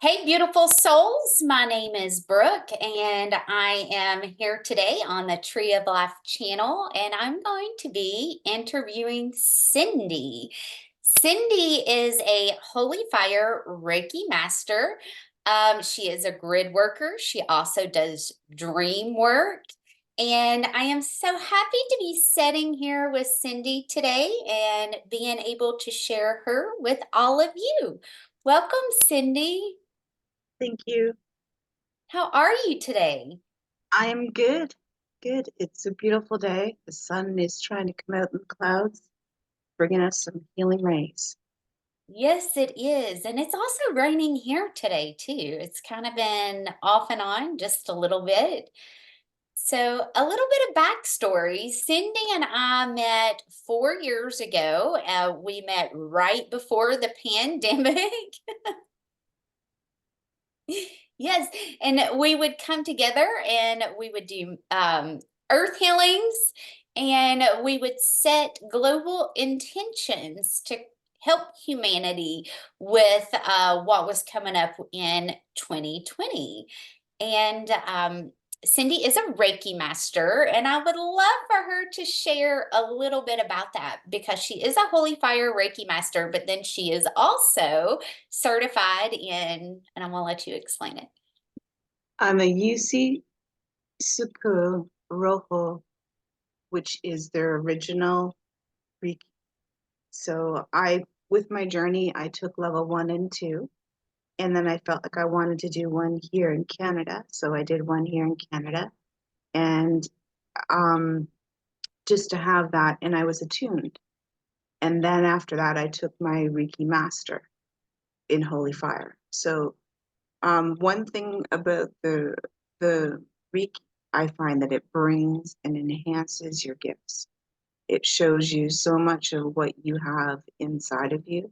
Hey, beautiful souls. My name is Brooke, and I am here today on the Tree of Life channel, and I'm going to be interviewing Cyndi. Cyndi is a Holy Fire Reiki master. She is a grid worker. She also does dream work. And I am so happy to be sitting here with Cyndi today and being able to share her with all of you. Welcome, Cyndi. Thank you. How are you today? I am good. Good. It's a beautiful day. The sun is trying to come out in the clouds, bringing us some healing rays. Yes, it is. And it's also raining here today, too. It's kind of been off and on just a little bit. So, a little bit of backstory. Cindy and I met 4 years ago. We met right before the pandemic. Yes, and we would come together and we would do earth healings, and we would set global intentions to help humanity with what was coming up in 2020. And Cyndi is a Reiki master, and I would love for her to share a little bit about that because she is a Holy Fire Reiki master, but then she is also certified in, and I'm gonna let you explain it. I'm a UC Suku Rojo, which is their original Reiki. So with my journey, I took level 1 and 2, and then I felt like I wanted to do one here in Canada. So I did one here in Canada, and um, just to have that, and I was attuned. And then after that, I took my Reiki master in Holy Fire. So one thing about the Reiki, I find that it brings and enhances your gifts. It shows you so much of what you have inside of you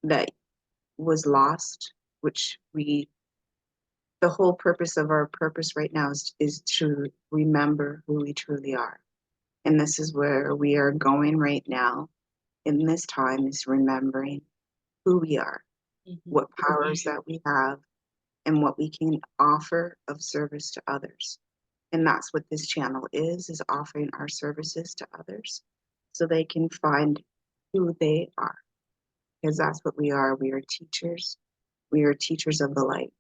that was lost, which the whole purpose of our purpose right now is to remember who we truly are. And this is where we are going right now in this time, is remembering who we are, Mhm. what powers that we have, and what we can offer of service to others. And that's what this channel is offering our services to others so they can find who they are. Because that's what we are. We are teachers. We are teachers of the light.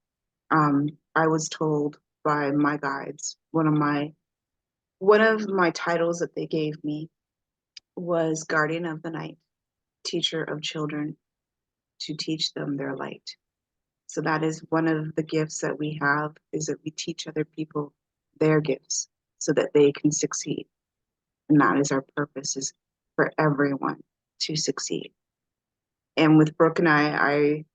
I was told by my guides, one of my titles that they gave me was guardian of the night, teacher of children, to teach them their light. So that is one of the gifts that we have, is that we teach other people their gifts so that they can succeed. And that is our purpose, is for everyone to succeed. And with Brooke and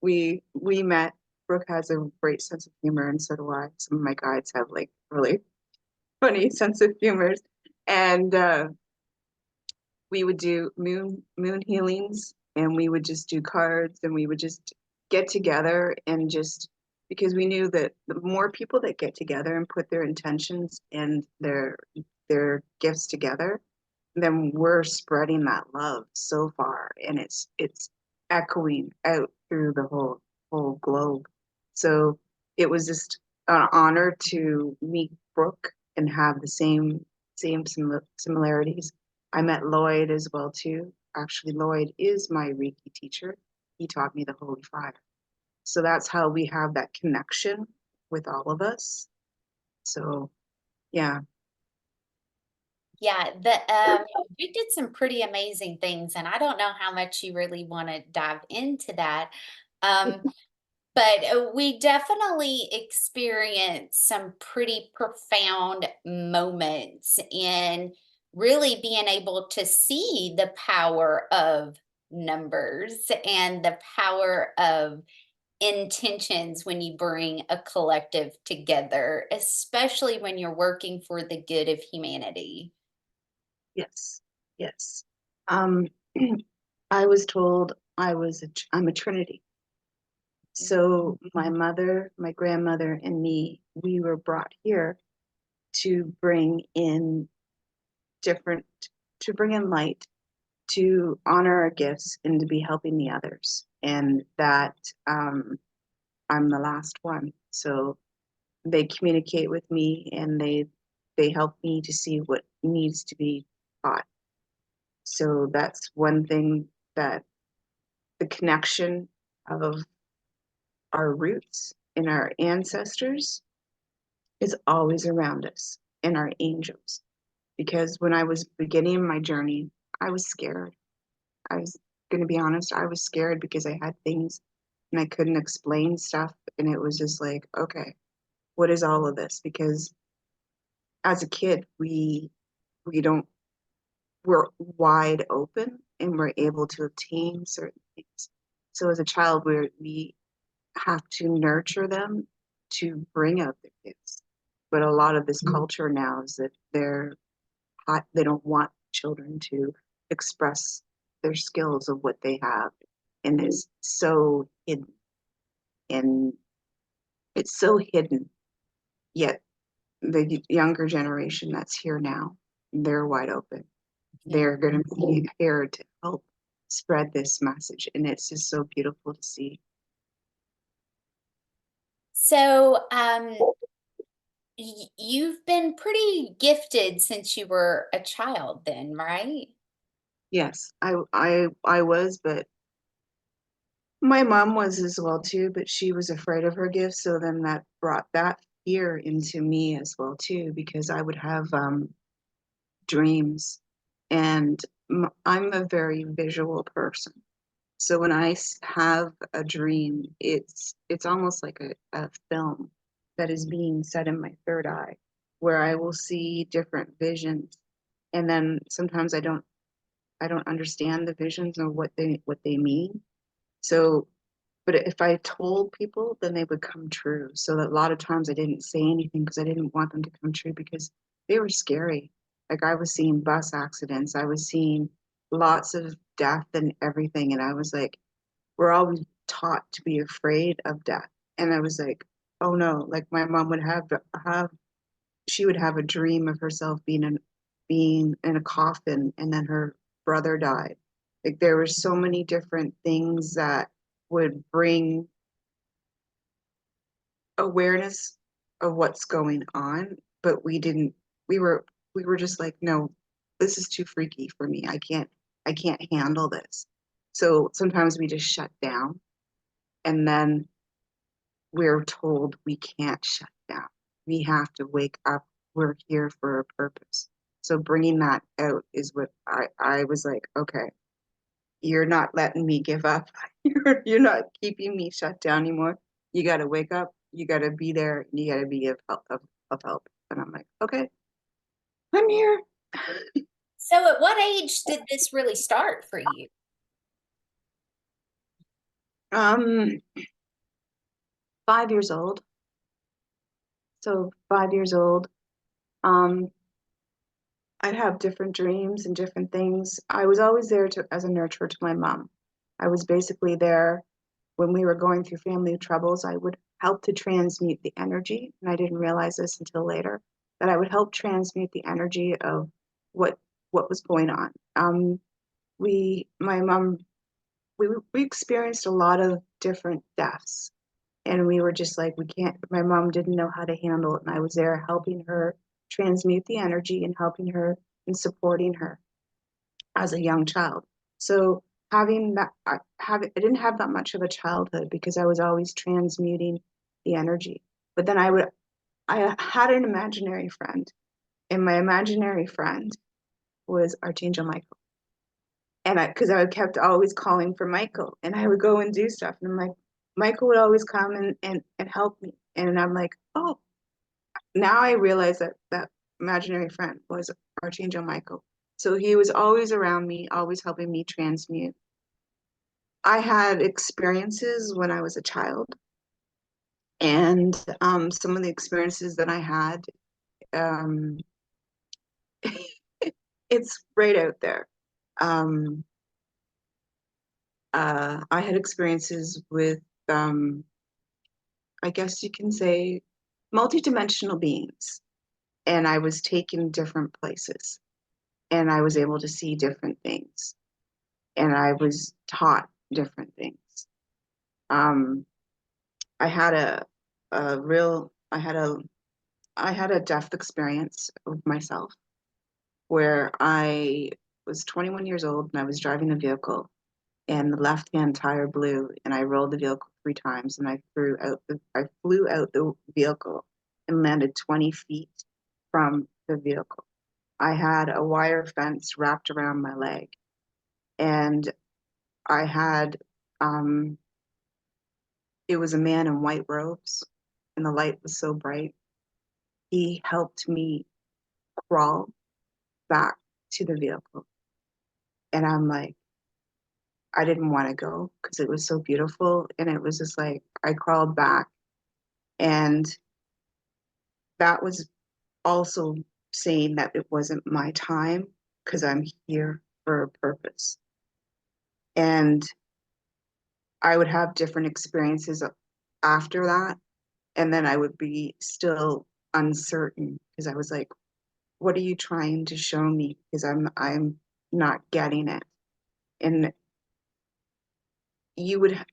we met. Brooke has a great sense of humor, and so do I. Some of my guides have like really funny sense of humors. And we would do moon healings, and we would just do cards, and we would just get together, and just because we knew that the more people that get together and put their intentions and their gifts together, then we're spreading that love so far, and it's echoing out through the whole globe. So it was just an honor to meet Brooke and have the same similarities. I met Lloyd as well too. Actually, Lloyd is my Reiki teacher. He taught me the Holy Fire. So that's how we have that connection with all of us. So yeah. Yeah, you did some pretty amazing things, and I don't know how much you really want to dive into that. Um, but we definitely experienced some pretty profound moments in really being able to see the power of numbers and the power of intentions when you bring a collective together, especially when you're working for the good of humanity. Yes, yes. Um, I was told I'm a Trinity. So my mother, my grandmother, and me, we were brought here to bring in different, to bring in light, to honor our gifts, and to be helping the others. And that I'm the last one. So they communicate with me and they help me to see what needs to be taught. So that's one thing, that the connection of our roots and our ancestors is always around us, and our angels. Because when I was beginning my journey, I was scared. I was going to be honest, I was scared because I had things and I couldn't explain stuff. And it was just like, okay, what is all of this? Because as a kid, we don't, we're wide open and we're able to obtain certain things. So as a child, we have to nurture them to bring out their gifts. But a lot of this culture now is that they don't want children to express their skills of what they have, and it's so hidden. And it's so hidden, yet the younger generation that's here now, they're wide open. Yeah. They're going to be here to help spread this message, and it's just so beautiful to see. So, you've been pretty gifted since you were a child then, right? Yes, I was, but my mom was as well too, but she was afraid of her gifts, so then that brought that fear into me as well too, because I would have dreams, and I'm a very visual person. So when I have a dream, it's almost like a film that is being set in my third eye, where I will see different visions, and then sometimes I don't understand the visions or what they mean. So, but if I told people, then they would come true. So that a lot of times I didn't say anything because I didn't want them to come true because they were scary. Like I was seeing bus accidents, I was seeing lots of death and everything, and I was like, we're always taught to be afraid of death, and I was like, oh no. Like my mom would have she would have a dream of herself being in a coffin, and then her brother died. Like there were so many different things that would bring awareness of what's going on, but we were just like, no, this is too freaky for me. I can't handle this. So sometimes we just shut down, and then we're told we can't shut down. We have to wake up. We're here for a purpose. So bringing that out is what I was like, okay, you're not letting me give up. You're not keeping me shut down anymore. You got to wake up. You got to be there. You got to be of help. And I'm like, okay, I'm here. So, at what age did this really start for you? Um, 5 years old. So 5 years old. Um, I'd have different dreams and different things. I was always there as a nurturer to my mom. I was basically there when we were going through family troubles. I would help to transmute the energy, and I didn't realize this until later, that I would help transmute the energy of what what was going on. My mom, we experienced a lot of different deaths, and we were just like, we can't. My mom didn't know how to handle it, and I was there helping her transmute the energy and helping her and supporting her as a young child. So having that, I didn't have that much of a childhood because I was always transmuting the energy. But then I had an imaginary friend, and my imaginary friend was Archangel Michael. And because I kept always calling for Michael, and I would go and do stuff, and I'm like, Michael would always come and help me, and I'm like, oh, now I realize that that imaginary friend was Archangel Michael. So he was always around me, always helping me transmute. I had experiences when I was a child, and some of the experiences that I had, um, it's right out there. Um, I had experiences with, um, I guess you can say, multidimensional beings, and I was taken different places, and I was able to see different things, and I was taught different things. Um, I had a real I had a death experience with myself where I was 21 years old and I was driving a vehicle and the left-hand tire blew and I rolled the vehicle 3 times and I flew out the vehicle and landed 20 feet from the vehicle. I had a wire fence wrapped around my leg and I had it was a man in white robes and the light was so bright. He helped me crawl back to the vehicle. And I'm like, I didn't want to go because it was so beautiful. And it was just like, I crawled back. And that was also saying that it wasn't my time because I'm here for a purpose. And I would have different experiences after that. And then I would be still uncertain because I was like, what are you trying to show me? Because I'm not getting it. And you would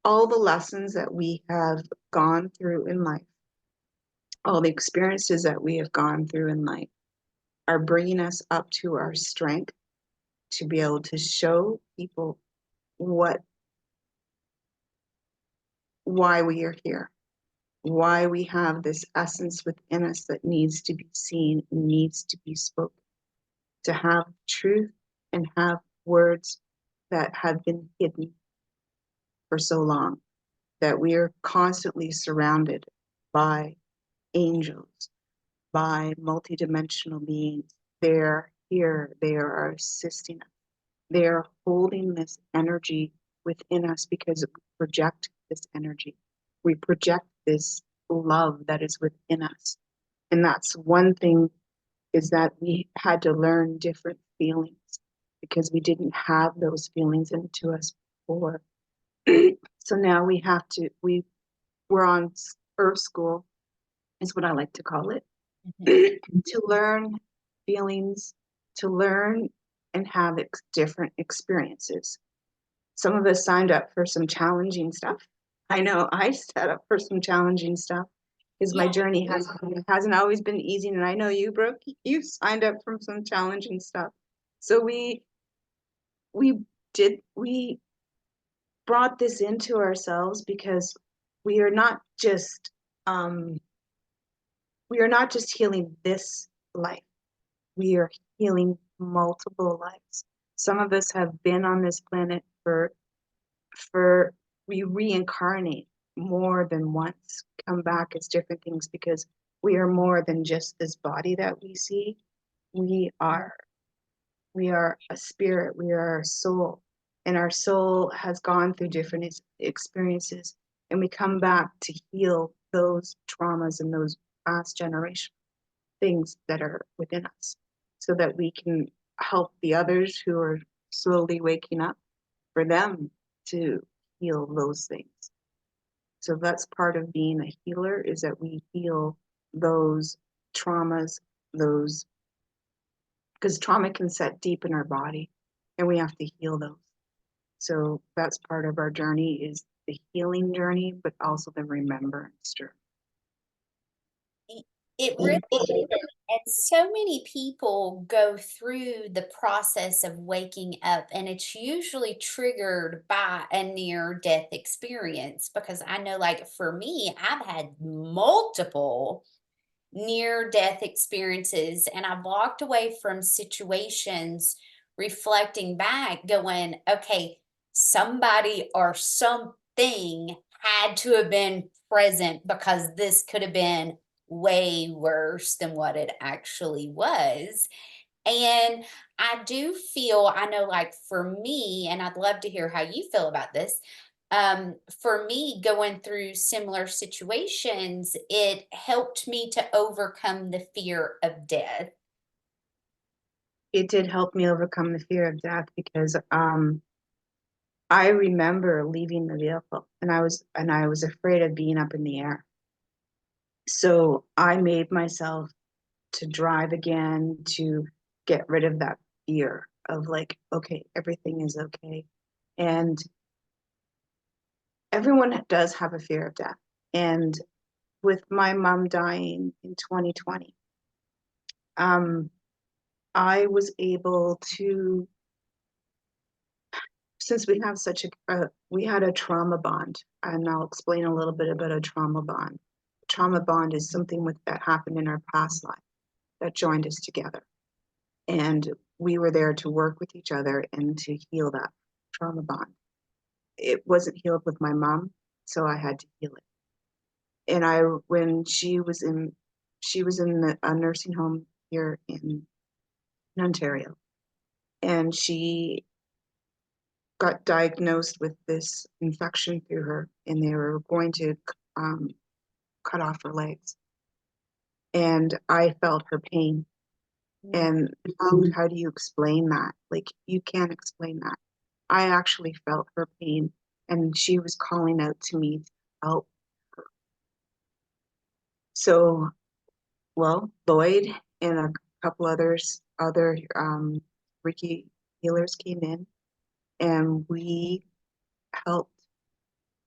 all the lessons that we have gone through in life, all the experiences that we have gone through in life are bringing us up to our strength to be able to show people what why we are here, why we have this essence within us that needs to be seen, needs to be spoken, to have truth and have words that have been hidden for so long, that we are constantly surrounded by angels, by multidimensional beings. They're here, they are assisting us. They're holding this energy within us because we project this energy. We project this love that is within us. And that's one thing is that we had to learn different feelings because we didn't have those feelings into us before. So now we're on earth school is what I like to call it, Mhm. to learn feelings, to learn and have different experiences. Some of us signed up for some challenging stuff. I know I set up for some challenging stuff because my Yeah. journey hasn't always been easy. And I know you, Brooke, you signed up for some challenging stuff. So we we brought this into ourselves because we are not just um, we are not just healing this life. We are healing multiple lives. Some of us have been on this planet for we reincarnate more than once, come back as different things because we are more than just this body that we see. We are we are a spirit, we are a soul, and our soul has gone through different experiences, and we come back to heal those traumas and those past generation things that are within us so that we can help the others who are slowly waking up for them to heal those things. So that's part of being a healer is that we heal those traumas, those because trauma can set deep in our body and we have to heal those. So that's part of our journey is the healing journey, but also the remembrance journey. It really is. And so many people go through the process of waking up, and it's usually triggered by a near death experience. Because I know, like, for me, I've had multiple near death experiences, and I've walked away from situations reflecting back, going, okay, somebody or something had to have been present because this could have been way worse than what it actually was. And I do feel, I know, like for me, and I'd love to hear how you feel about this. For me, going through similar situations, it helped me to overcome the fear of death. It did help me overcome the fear of death because I remember leaving the vehicle and I was afraid of being up in the air. So I made myself to drive again to get rid of that fear of like, okay, everything is okay. And everyone does have a fear of death. And with my mom dying in 2020, um, I was able to, since we have such we had a trauma bond, and I'll explain a little bit about a trauma bond. Trauma bond is something that happened in our past life that joined us together. And we were there to work with each other and to heal that trauma bond. It wasn't healed with my mom, so I had to heal it. And when she was in a nursing home here in Ontario, and she got diagnosed with this infection through her, and they were going to um, cut off her legs. And I felt her pain. And how do you explain that? Like, you can't explain that. I actually felt her pain, and she was calling out to me to help her. So, well, Lloyd and a couple other Ricky healers came in, and we helped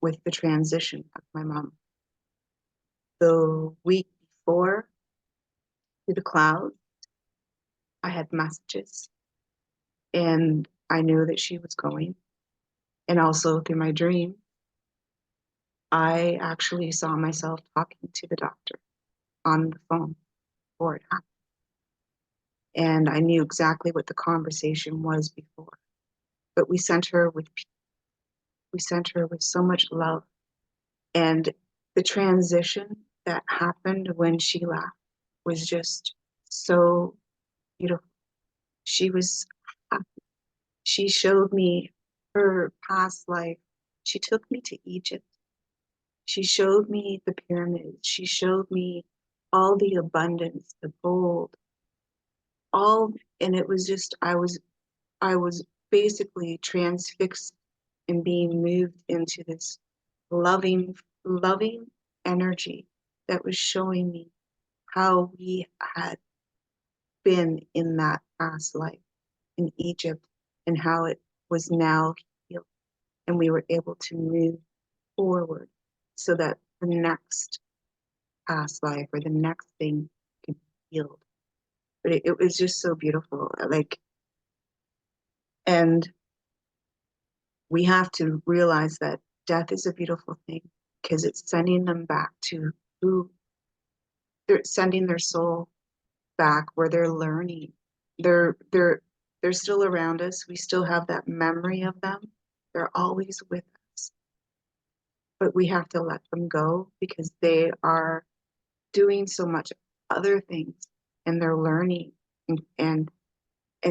with the transition of my mom. The week before, through the clouds, I had messages, and I knew that she was going. And also through my dream, I actually saw myself talking to the doctor on the phone before it happened. And I knew exactly what the conversation was before. But we sent her with peace. We sent her with so much love. And the transition that happened when she left was just so beautiful. She was happy. She showed me her past life. She took me to Egypt. She showed me the pyramids. She showed me all the abundance, the gold, all, and it was just, I was basically transfixed and being moved into this loving, loving energy that was showing me how we had been in that past life in Egypt and how it was now healed. And we were able to move forward so that the next past life or the next thing can be healed. But it was just so beautiful. Like, and we have to realize that death is a beautiful thing because it's sending them back to who they're sending their soul back where they're learning. They're they're they're still around us. We still have that memory of them. They're always with us. But we have to let them go because they are doing so much other things and they're learning and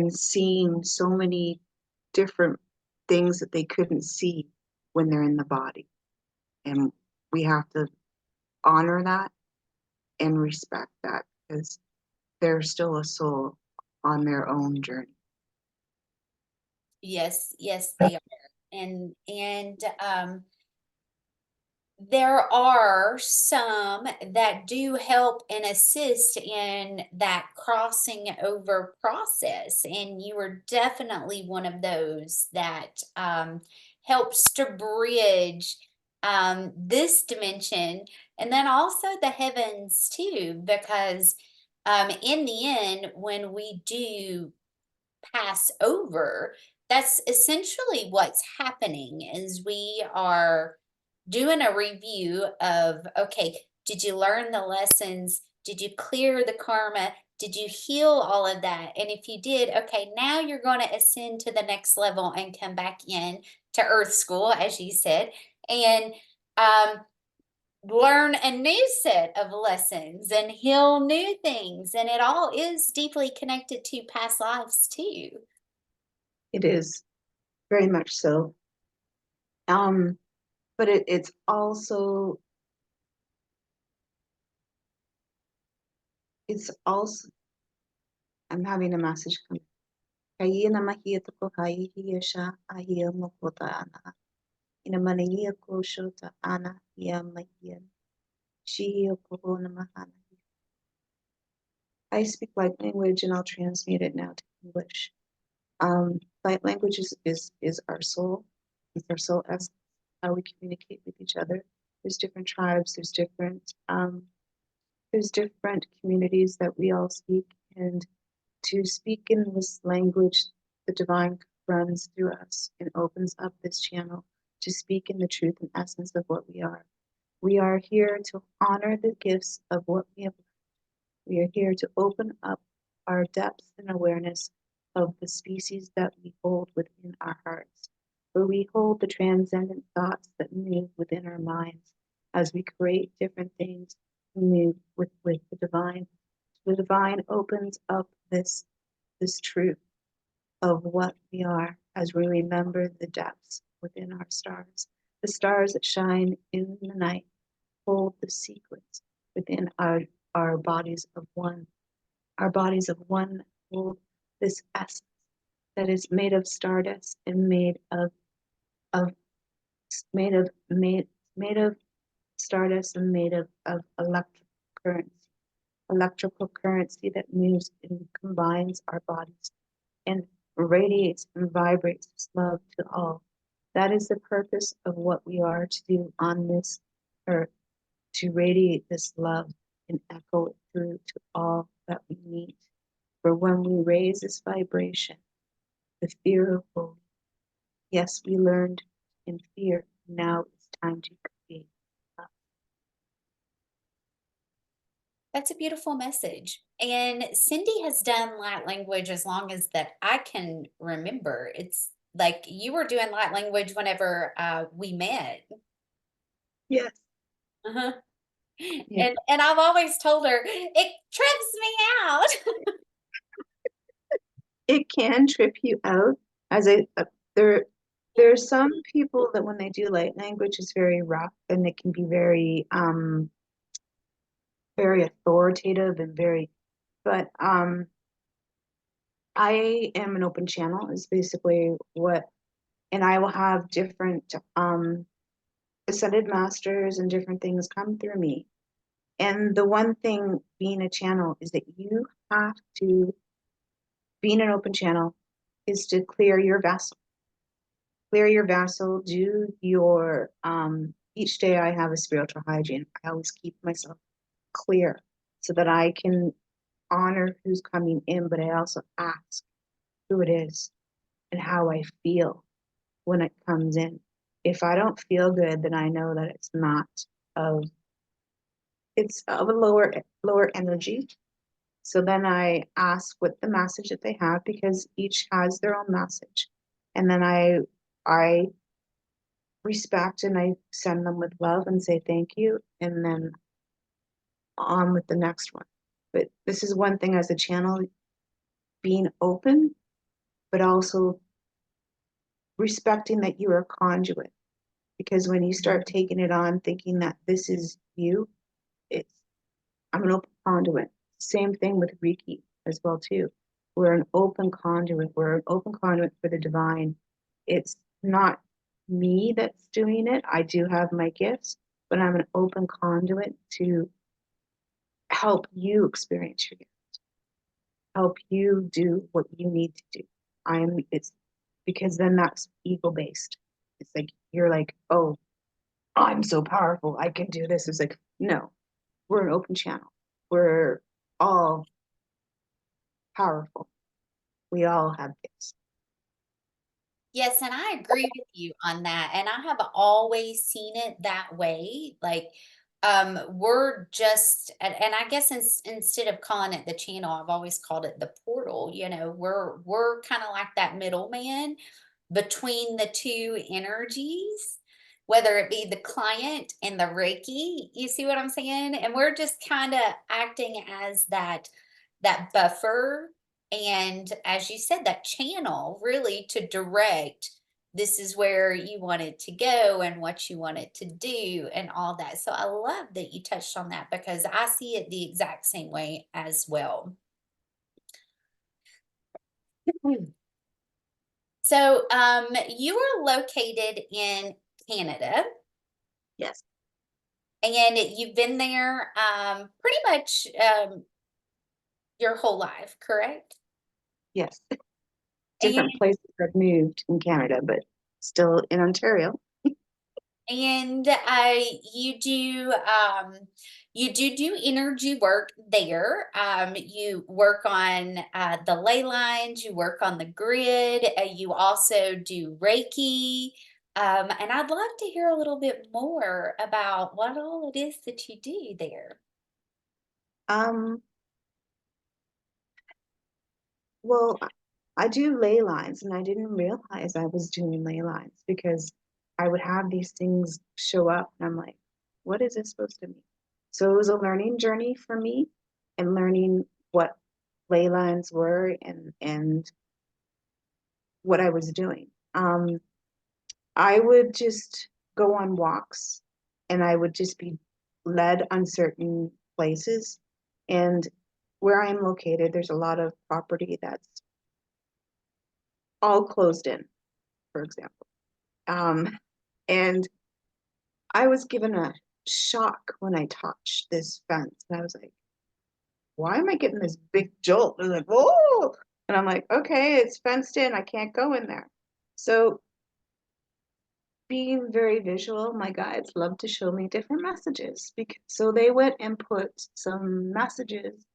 seeing so many different things that they couldn't see when they're in the body. And we have to honor that and respect that because they're still a soul on their own journey. Yes, yes, they are. And there are some that do help and assist in that crossing over process. And you are definitely one of those that helps to bridge this dimension and then also the heavens too, because in the end, when we do pass over, that's essentially what's happening is we are doing a review of, okay, did you learn the lessons? Did you clear the karma? Did you heal all of that? And if you did, okay, now you're going to ascend to the next level and come back in to earth school, as you said, and um, learn a new set of lessons and heal new things. And it all is deeply connected to past lives too. It is very much so. Um, but it's also I'm having a message come. Kaya na mahiyat ko hiya siya ahiya mo ko taana. Ina maniya ko siya taana hiya mahiyan. Shiya ko na mahana. I speak light language and I'll translate it now to English. Light language is our soul. It's our soul essence. how we communicate with each other. There's different tribes, there's different communities that we all speak, and to speak in this language, the divine runs through us and opens up this channel to speak in the truth and essence of what we are. We are here to honor the gifts of what we have. We are here to open up our depths and awareness of the species that we hold within our hearts, where we hold the transcendent thoughts that move within our minds as we create different things, move with the divine. The divine opens up this truth of what we are as we remember the depths within our stars. The stars that shine in the night hold the secrets within our bodies of one. Our bodies of one hold this essence that is made of stardust and of made of made of stardust and made of electrical currency that moves and combines our bodies and radiates and vibrates its love to all. That is the purpose of what we are to do on this earth, to radiate this love and echo it through to all that we meet. For when we raise this vibration, the fear will, yes, we learned in fear. Now it's time to create love. That's a beautiful message. And Cindy has done light language as long as that I can remember. It's like you were doing light language whenever we met. Yes. Uh-huh. Yeah. And I've always told her it trips me out. It can trip you out as there there are some people that when they do light language is very rough and it can be very authoritative and very but I am an open channel is basically what and I will have different ascended masters and different things come through me. And the one thing being a channel is that you have to being an open channel is to clear your vessel. Clear your vessel, do your each day I have a spiritual hygiene. I always keep myself clear so that I can honor who's coming in, but I also ask who it is and how I feel when it comes in. If I don't feel good, then I know that of it's of a lower energy. So then I ask what the message that they have because each has their own message. And then I respect and I send them with love and say thank you and then on with the next one. But this is one thing as a channel being open, but also respecting that you are a conduit. Because when you start taking it on thinking that this is you, it's I'm an open conduit. Same thing with Reiki as well too. We're an open conduit. We're an open conduit for the divine. It's not me that's doing it. I do have my gifts, but I'm an open conduit to help you experience your gift, help you do what you need to do. It's because then that's ego based. It's like you're like, oh, I'm so powerful. I can do this. It's like, no, we're an open channel. We're all powerful. We all have gifts. Yes, and I agree with you on that. And I have always seen it that way. Like, we're just, and I guess instead of calling it the channel, I've always called it the portal. You know, we're kind of like that middleman between the two energies, whether it be the client and the Reiki. You see what I'm saying? And we're just kind of acting as that buffer and, as you said, that channel really to direct this is where you want it to go and what you want it to do and all that. So I love that you touched on that because I see it the exact same way as well. So you are located in Canada Yes, and you've been there pretty much your whole life, correct? yes. And Different places I've moved in Canada, but still in Ontario. And you do energy work there. You work on the ley lines, you work on the grid, you also do Reiki. And I'd love to hear a little bit more about what all it is that you do there. Um, well, I do ley lines, and I didn't realize I was doing ley lines because I would have these things show up, and I'm like, what is this supposed to mean? So it was a learning journey for me, and learning what ley lines were and what I was doing. I would just go on walks, and I would just be led on certain places. And where I am located, there's a lot of property that's all closed in, for example. And I was given a shock when I touched this fence. And I was like, why am I getting this big jolt? I was like, whoa. And I'm like, okay, it's fenced in. I can't go in there. So being very visual, my guides love to show me different messages. So they went and put some messages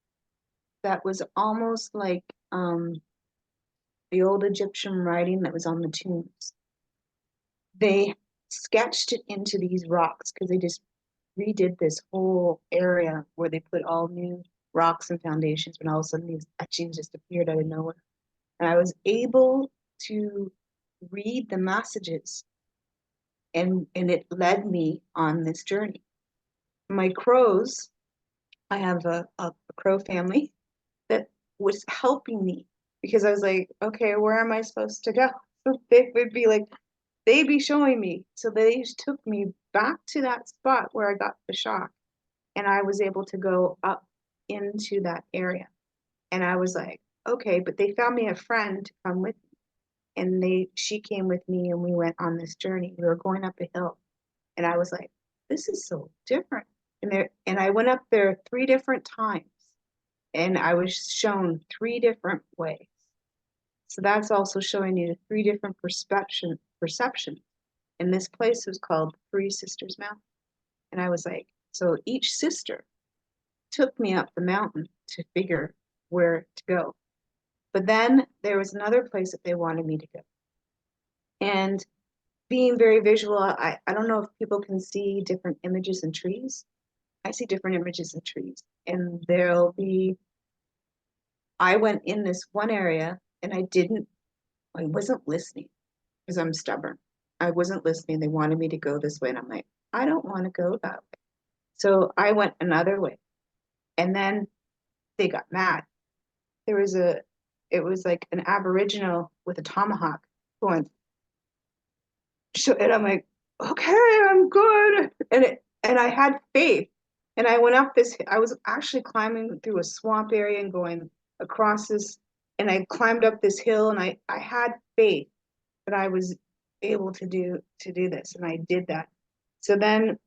that was almost like the old Egyptian writing that was on the tombs. They sketched it into these rocks because they just redid this whole area where they put all new rocks and foundations, but all of a sudden these etchings just appeared out of nowhere. And I was able to read the messages, and it led me on this journey. My crows, I have a crow family that was helping me because I was like, okay, where am I supposed to go? So they would be like, they'd be showing me. So they took me back to that spot where I got the shock, and I was able to go up into that area. And I was like, okay, but they found me a friend to come with me. And she came with me, and we went on this journey. We were going up a hill, and I was like, this is so different. And I went up there 3 different times, and I was shown 3 different ways. So that's also showing you 3 different perception. And this place was called Three Sisters Mountain. And I was like, so each sister took me up the mountain to figure where to go. But then there was another place that they wanted me to go. And being very visual, I don't know if people can see different images in trees. I see different images in trees. And I went in this one area, and I wasn't listening because I'm stubborn. I wasn't listening. They wanted me to go this way. And I'm like, I don't want to go that way. So I went another way. And then they got mad. There was it was like an Aboriginal with a tomahawk going, and I'm like, okay, I'm good. And I had faith. And I went up I was actually climbing through a swamp area and going across this, and I climbed up this hill, and I had faith that I was able to do this. And I did that. So then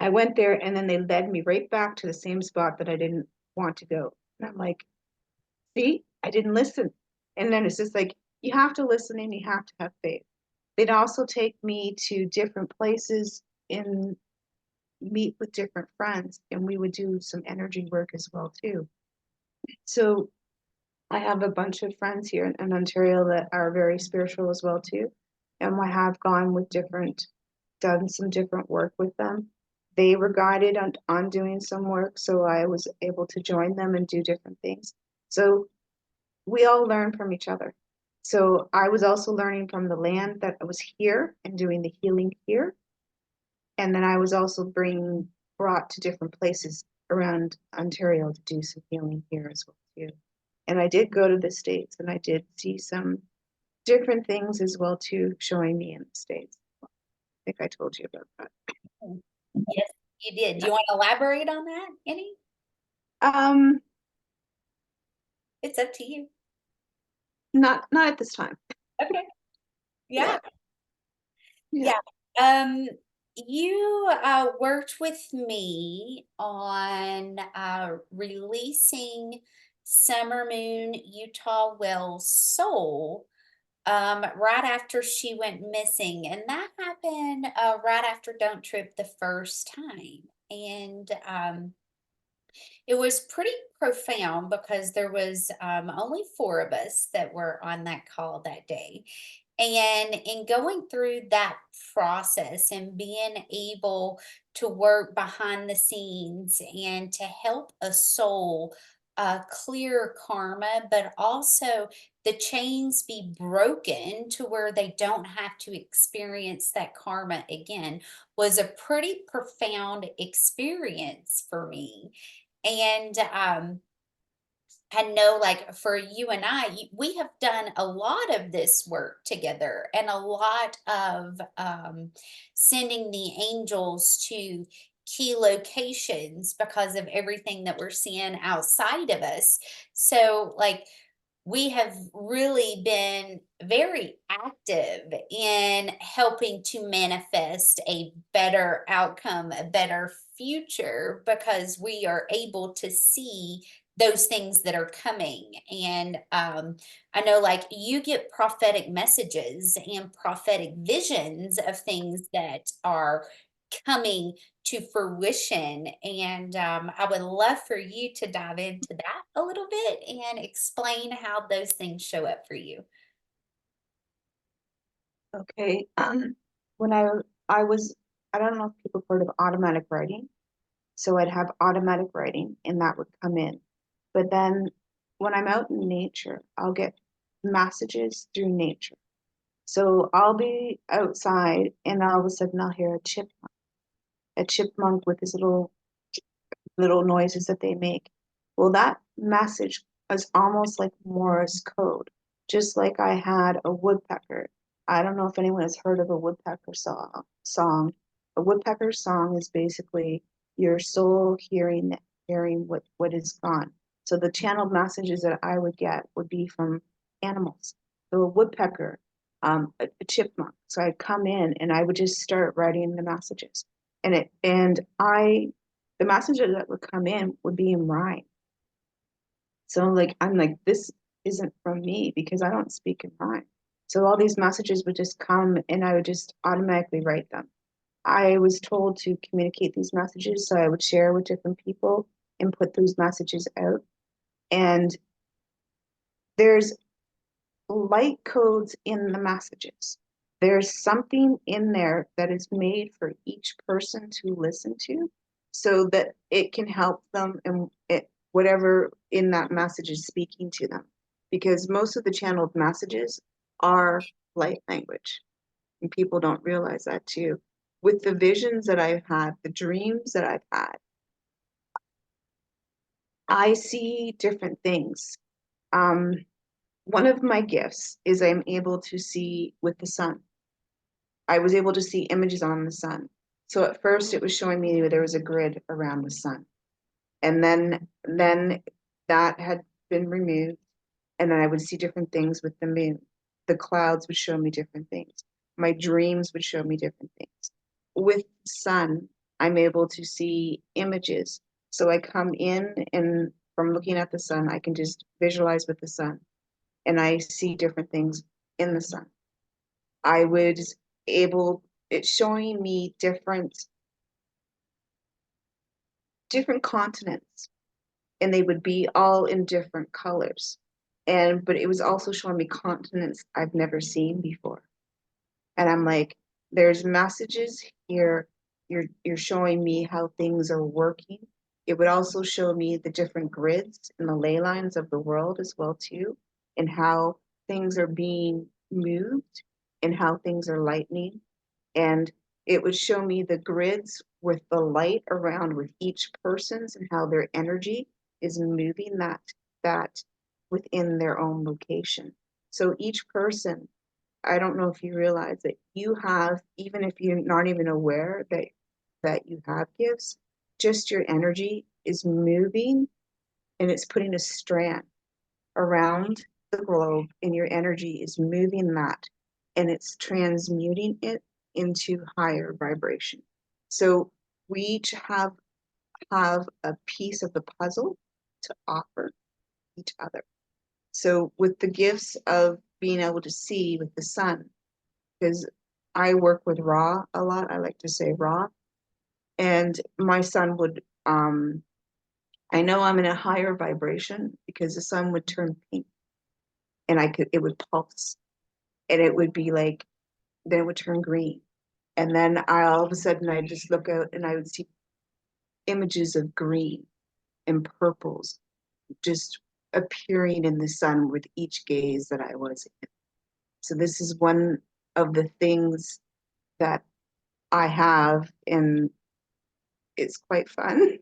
I went there, and then they led me right back to the same spot that I didn't want to go. And I'm like, see, I didn't listen. And then it's just like, you have to listen, and you have to have faith. They'd also take me to different places and meet with different friends, and we would do some energy work as well too. So I have a bunch of friends here in Ontario that are very spiritual as well too. And I have done some different work with them. They were guided on doing some work, so I was able to join them and do different things. So we all learn from each other. So I was also learning from the land that was here and doing the healing here. And then I was also brought to different places around Ontario to do some healing here as well too. And I did go to the States, and I did see some different things as well too, showing me in the States. I think I told you about that. Yes, you did. Do you want to elaborate on that any? Um, It's up to you. not at this time. Okay. Yeah, Yeah. yeah. Yeah. You worked with me on releasing Summer Moon Utah Wells' soul right after she went missing. And that happened right after Don't Trip the first time. And it was pretty profound because there was only four of us that were on that call that day. And in going through that process and being able to work behind the scenes and to help a soul clear karma, but also the chains be broken to where they don't have to experience that karma again, was a pretty profound experience for me. And I know, like for you and we have done a lot of this work together and a lot of sending the angels to key locations because of everything that we're seeing outside of us. So, like, we have really been very active in helping to manifest a better outcome, a better future, because we are able to see those things that are coming. And I know, like, you get prophetic messages and prophetic visions of things that are coming to fruition. And I would love for you to dive into that a little bit and explain how those things show up for you. Okay. When I was, I don't know if people heard of automatic writing. So I'd have automatic writing and that would come in. But then when I'm out in nature, I'll get messages through nature. So I'll be outside and all of a sudden I'll hear a chipmunk with his little noises that they make. Well, that message is almost like Morse code, just like I had a woodpecker. I don't know if anyone has heard of a woodpecker song. A woodpecker song is basically your soul hearing what is gone. So the channeled messages that I would get would be from animals. So a woodpecker, a chipmunk. So I'd come in and I would just start writing the messages. The messages that would come in would be in rhyme. So I'm like, this isn't from me because I don't speak in rhyme. So all these messages would just come and I would just automatically write them. I was told to communicate these messages, so I would share with different people and put those messages out. And there's light codes in the messages. There's something in there that is made for each person to listen to so that it can help them and whatever in that message is speaking to them. Because most of the channeled messages are light language, and people don't realize that too. With the visions that I've had, the dreams that I've had, I see different things. Um, One of my gifts is I'm able to see with the sun. I was able to see images on the sun. So at first it was showing me there was a grid around the sun. And then that had been removed. And then I would see different things with the moon. The clouds would show me different things. My dreams would show me different things. With the sun, I'm able to see images. So I come in and from looking at the sun, I can just visualize with the sun and I see different things in the sun. I was able, it's showing me different continents, and they would be all in different colors. But it was also showing me continents I've never seen before. And I'm like, there's messages here. You're showing me how things are working. It would also show me the different grids and the ley lines of the world as well too, and how things are being moved and how things are lightening. And it would show me the grids with the light around with each person's and how their energy is moving that within their own location. So each person, I don't know if you realize that you have, even if you're not even aware that you have gifts, just your energy is moving and it's putting a strand around the globe and your energy is moving that and it's transmuting it into higher vibration. So we each have a piece of the puzzle to offer each other. So with the gifts of being able to see with the sun, because I work with Ra a lot. I like to say Ra. And my son would, I know I'm in a higher vibration because the sun would turn pink and it would pulse and it would be like, then it would turn green. And then all of a sudden I just look out and I would see images of green and purples just appearing in the sun with each gaze that I was in. So this is one of the things that I have, and it's quite fun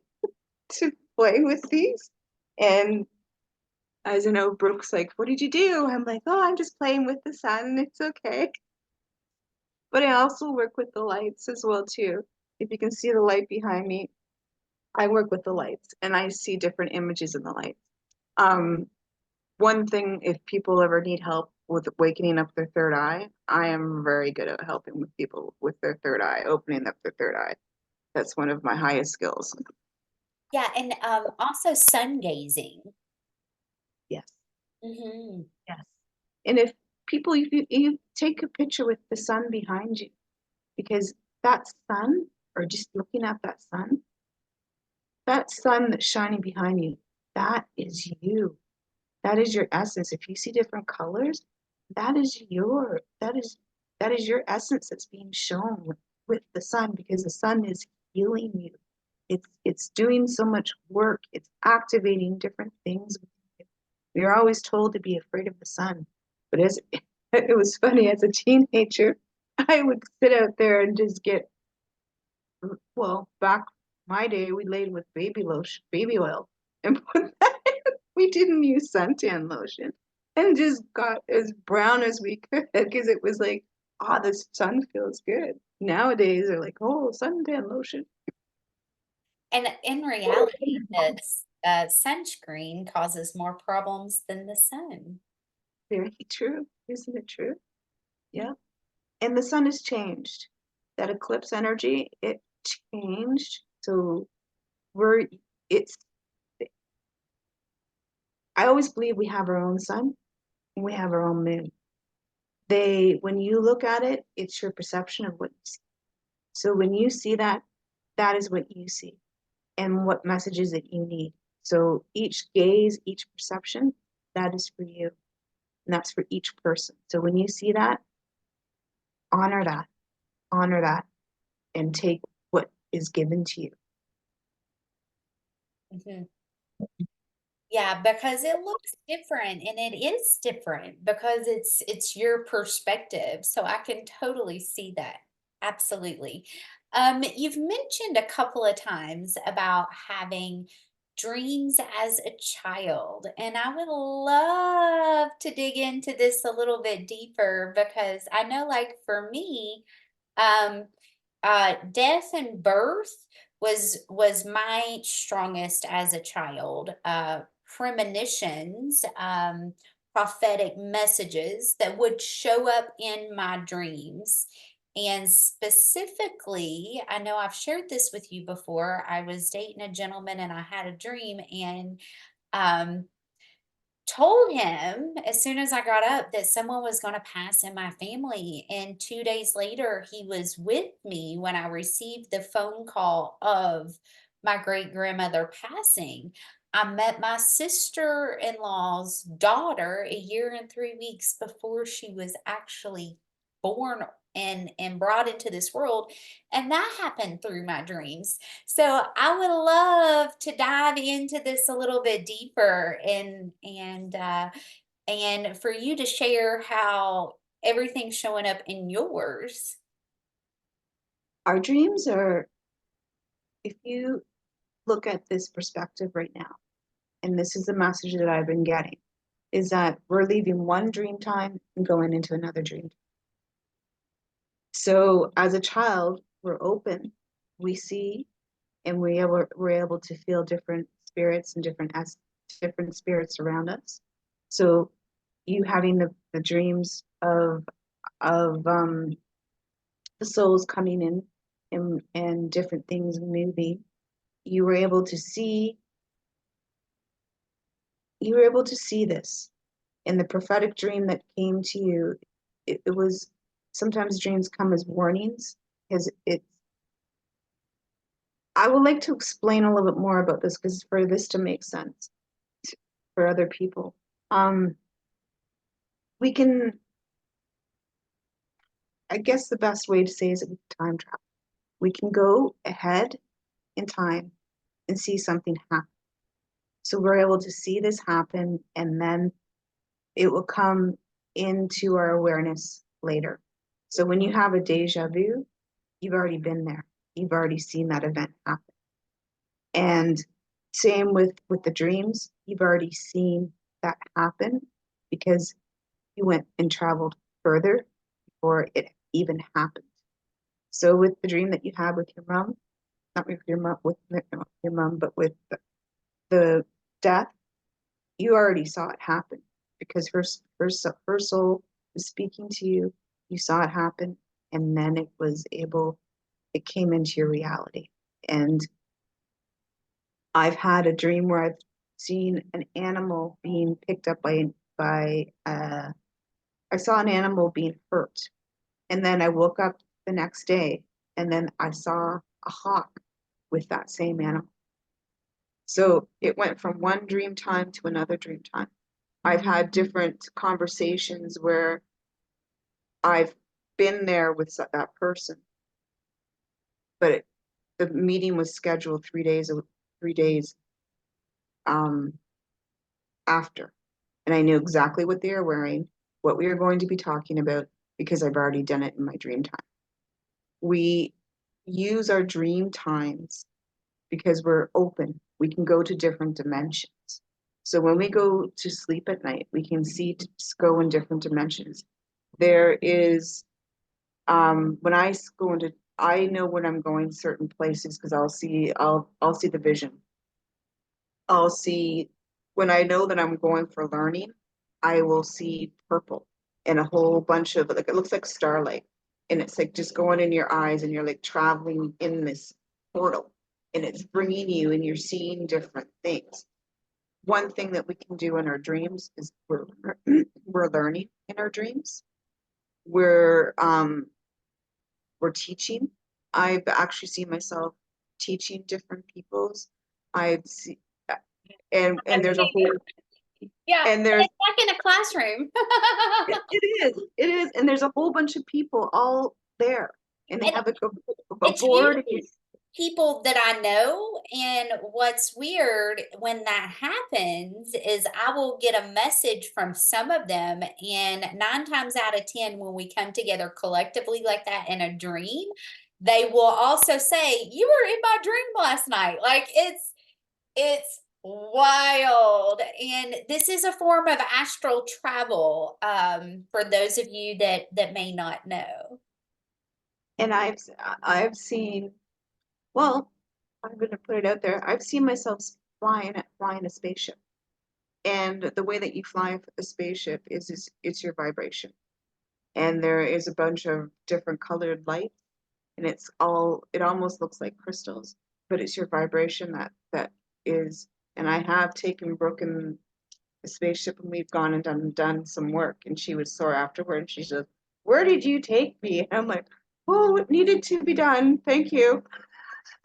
to play with these. And as you know, Brooke's like, "What did you do?" I'm like, "Oh, I'm just playing with the sun. It's okay." But I also work with the lights as well too. If you can see the light behind me, I work with the lights and I see different images in the lights. Um, One thing, if people ever need help with awakening up their third eye, I am very good at helping with people with their third eye, opening up their third eye. That's one of my highest skills. Yeah, and also sun gazing. Yes, Hmm. yes. And if people, if you take a picture with the sun behind you, because that sun, or just looking at that sun that's shining behind you, that is you. That is your essence. If you see different colors, that is your essence that's being shown with the sun because the sun is healing you. It's doing so much work. It's activating different things. You're always told to be afraid of the sun. But as it was funny as a teenager, I would sit out there and just get, well, back my day, we laid with baby lotion, baby oil, and put that in. We didn't use suntan lotion and just got as brown as we could because it was like, ah, the sun feels good. Nowadays, they're like, oh, suntan lotion. And in reality, this sunscreen causes more problems than the sun. Very true. Isn't it true? Yeah. And the sun has changed. That eclipse energy, it changed. So we're, it's, I always believe we have our own sun and we have our own moon. When you look at it, it's your perception of what you see. So when you see that, that is what you see and what messages that you need. So each gaze, each perception, that is for you. And that's for each person. So when you see that, honor that, honor that, and take what is given to you. Mhm. Yeah, because it looks different and it is different because it's your perspective. So I can totally see that. Absolutely. You've mentioned a couple of times about having dreams as a child, and I would love to dig into this a little bit deeper because I know, like for me, um, death and birth was my strongest as a child. Premonitions, prophetic messages that would show up in my dreams. And specifically, I know I've shared this with you before. I was dating a gentleman and I had a dream, and um, told him as soon as I got up that someone was going to pass in my family. And 2 days later, he was with me when I received the phone call of my great grandmother passing. I met my sister in law's daughter a year and 3 weeks before she was actually born and brought into this world. And that happened through my dreams. So I would love to dive into this a little bit deeper and for you to share how everything's showing up in yours. Our dreams are, if you look at this perspective right now, and this is the message that I've been getting, is that we're leaving one dream time and going into another dream. So as a child, we're open, we see, and we're able to feel different spirits and different spirits around us. So you having the dreams of the souls coming in and different things moving, you were able to see you were able to see this in the prophetic dream that came to you. It was sometimes dreams come as warnings because I would like to explain a little bit more about this because for this to make sense for other people. Um, we can, I guess the best way to say is with time travel. We can go ahead in time and see something happen. So we're able to see this happen and then it will come into our awareness later. So when you have a deja vu, you've already been there. You've already seen that event happen. And same with the dreams, you've already seen that happen because you went and traveled further before it even happened. So with the dream that you had with your mom, not with your mom, with your mom, but with the death, you already saw it happen because her soul was speaking to you. You saw it happen, and then it came into your reality. And I've had a dream where I've seen an animal being picked up by I saw an animal being hurt, and then I woke up the next day, and then I saw a hawk with that same animal. So it went from one dream time to another dream time. I've had different conversations where I've been there with that person, but the meeting was scheduled 3 days um, after, and I knew exactly what they were wearing, what we were going to be talking about, because I've already done it in my dream time. We use our dream times because we're open. We can go to different dimensions. So when we go to sleep at night, we can go in different dimensions. There is when go into I know when I'm going certain places because I'll see the vision. I'll see when I know that I'm going for learning, I will see purple and a whole bunch of like it looks like starlight. And it's like just going in your eyes and you're like traveling in this portal and it's bringing you and you're seeing different things. One thing that we can do in our dreams is we're learning in our dreams. We're we're teaching. I've actually seen myself teaching different peoples. I've seen and there's a whole Yeah, and there's it's like in a classroom. it is and there's a whole bunch of people all there and they And have a it's board. usually people that I know. And what's weird when that happens is I will get a message from some of them. And 9 times out of 10, when we come together collectively like that in a dream, they will also say, "You were in my dream last night." Like it's wild. And this is a form of astral travel, for those of you that may not know. And I've seen, well, I'm going to put it out there. I've seen myself flying a spaceship. And the way that you fly a spaceship is it's your vibration. And there is a bunch of different colored lights and it almost looks like crystals, but it's your vibration that is. And I have taken Brooke and the spaceship and we've gone and done some work and she was sore afterward and she said, "Where did you take me?" And I'm like, "Oh, it needed to be done. Thank you."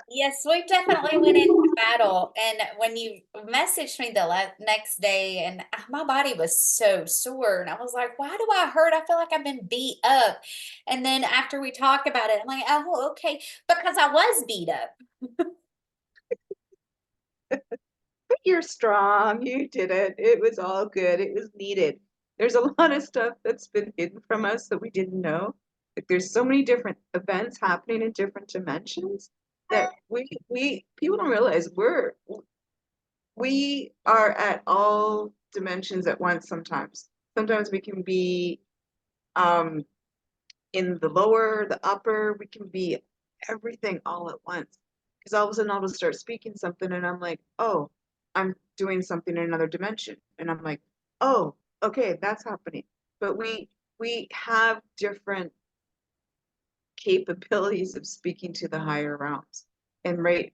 Yes, we definitely went into battle. And when you messaged me the next day, and my body was so sore, and I was like, "Why do I hurt? I feel like I've been beat up." And then after we talked about it, I'm like, "Oh, okay," because I was beat up. But you're strong. You did it. It was all good. It was needed. There's a lot of stuff that's been hidden from us that we didn't know. Like there's so many different events happening in different dimensions that we people don't realize we are at all dimensions at once sometimes. Sometimes we can be um in the lower, the upper, we can be everything all at once. Because all of a sudden I'll just start speaking something and I'm like, oh, I'm doing something in another dimension. And I'm like, oh, okay, that's happening. But we have different capabilities of speaking to the higher realms. And right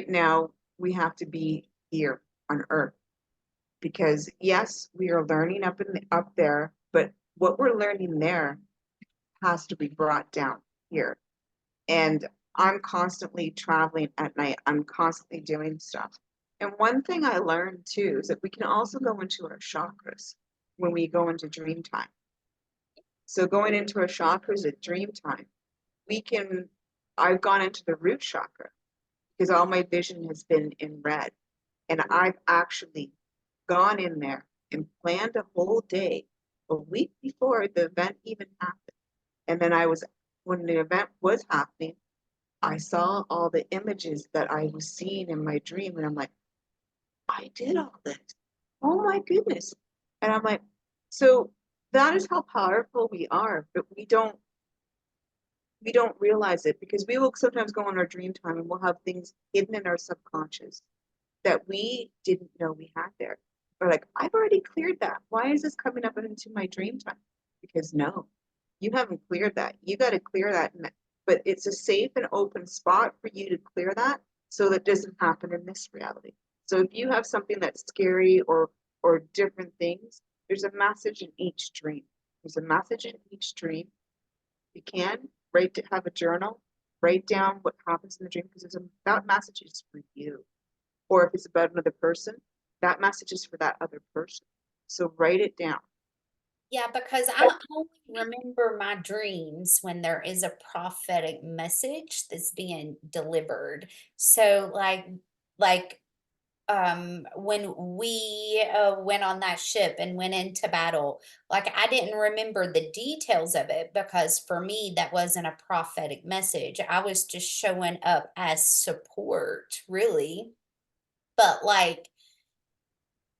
now we have to be here on Earth. Because yes, we are learning up there, but what we're learning there has to be brought down here. And I'm constantly traveling at night. I'm constantly doing stuff. And one thing I learned too is that we can also go into our chakras when we go into dream time. So going into our chakras at dream time, we can, I've gone into the root chakra because all my vision has been in red. And I've actually gone in there and planned a whole day a week before the event even happened. And then when the event was happening, I saw all the images that I was seeing in my dream, and I'm like, I did all this. Oh my goodness. And I'm like, so that is how powerful we are, but we don't realize it because we will sometimes go on our dream time and we'll have things hidden in our subconscious that we didn't know we had there. We're like, I've already cleared that. Why is this coming up into my dream time? Because no, you haven't cleared that. You got to clear that. But it's a safe and open spot for you to clear that so that doesn't happen in this reality. So if you have something that's scary or different things, there's a message in each dream. There's a message in each dream. You can have a journal, write down what happens in the dream because that message is for you. Or if it's about another person, that message is for that other person. So write it down. Yeah, because I only remember my dreams when there is a prophetic message that's being delivered. So like when we went on that ship and went into battle, like I didn't remember the details of it because for me that wasn't a prophetic message. I was just showing up as support, really. But like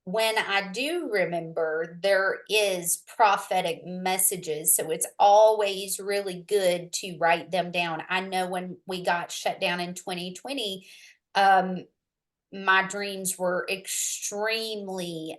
when I do remember, there is prophetic messages. So it's always really good to write them down. I know when we got shut down in 2020, um, my dreams were extremely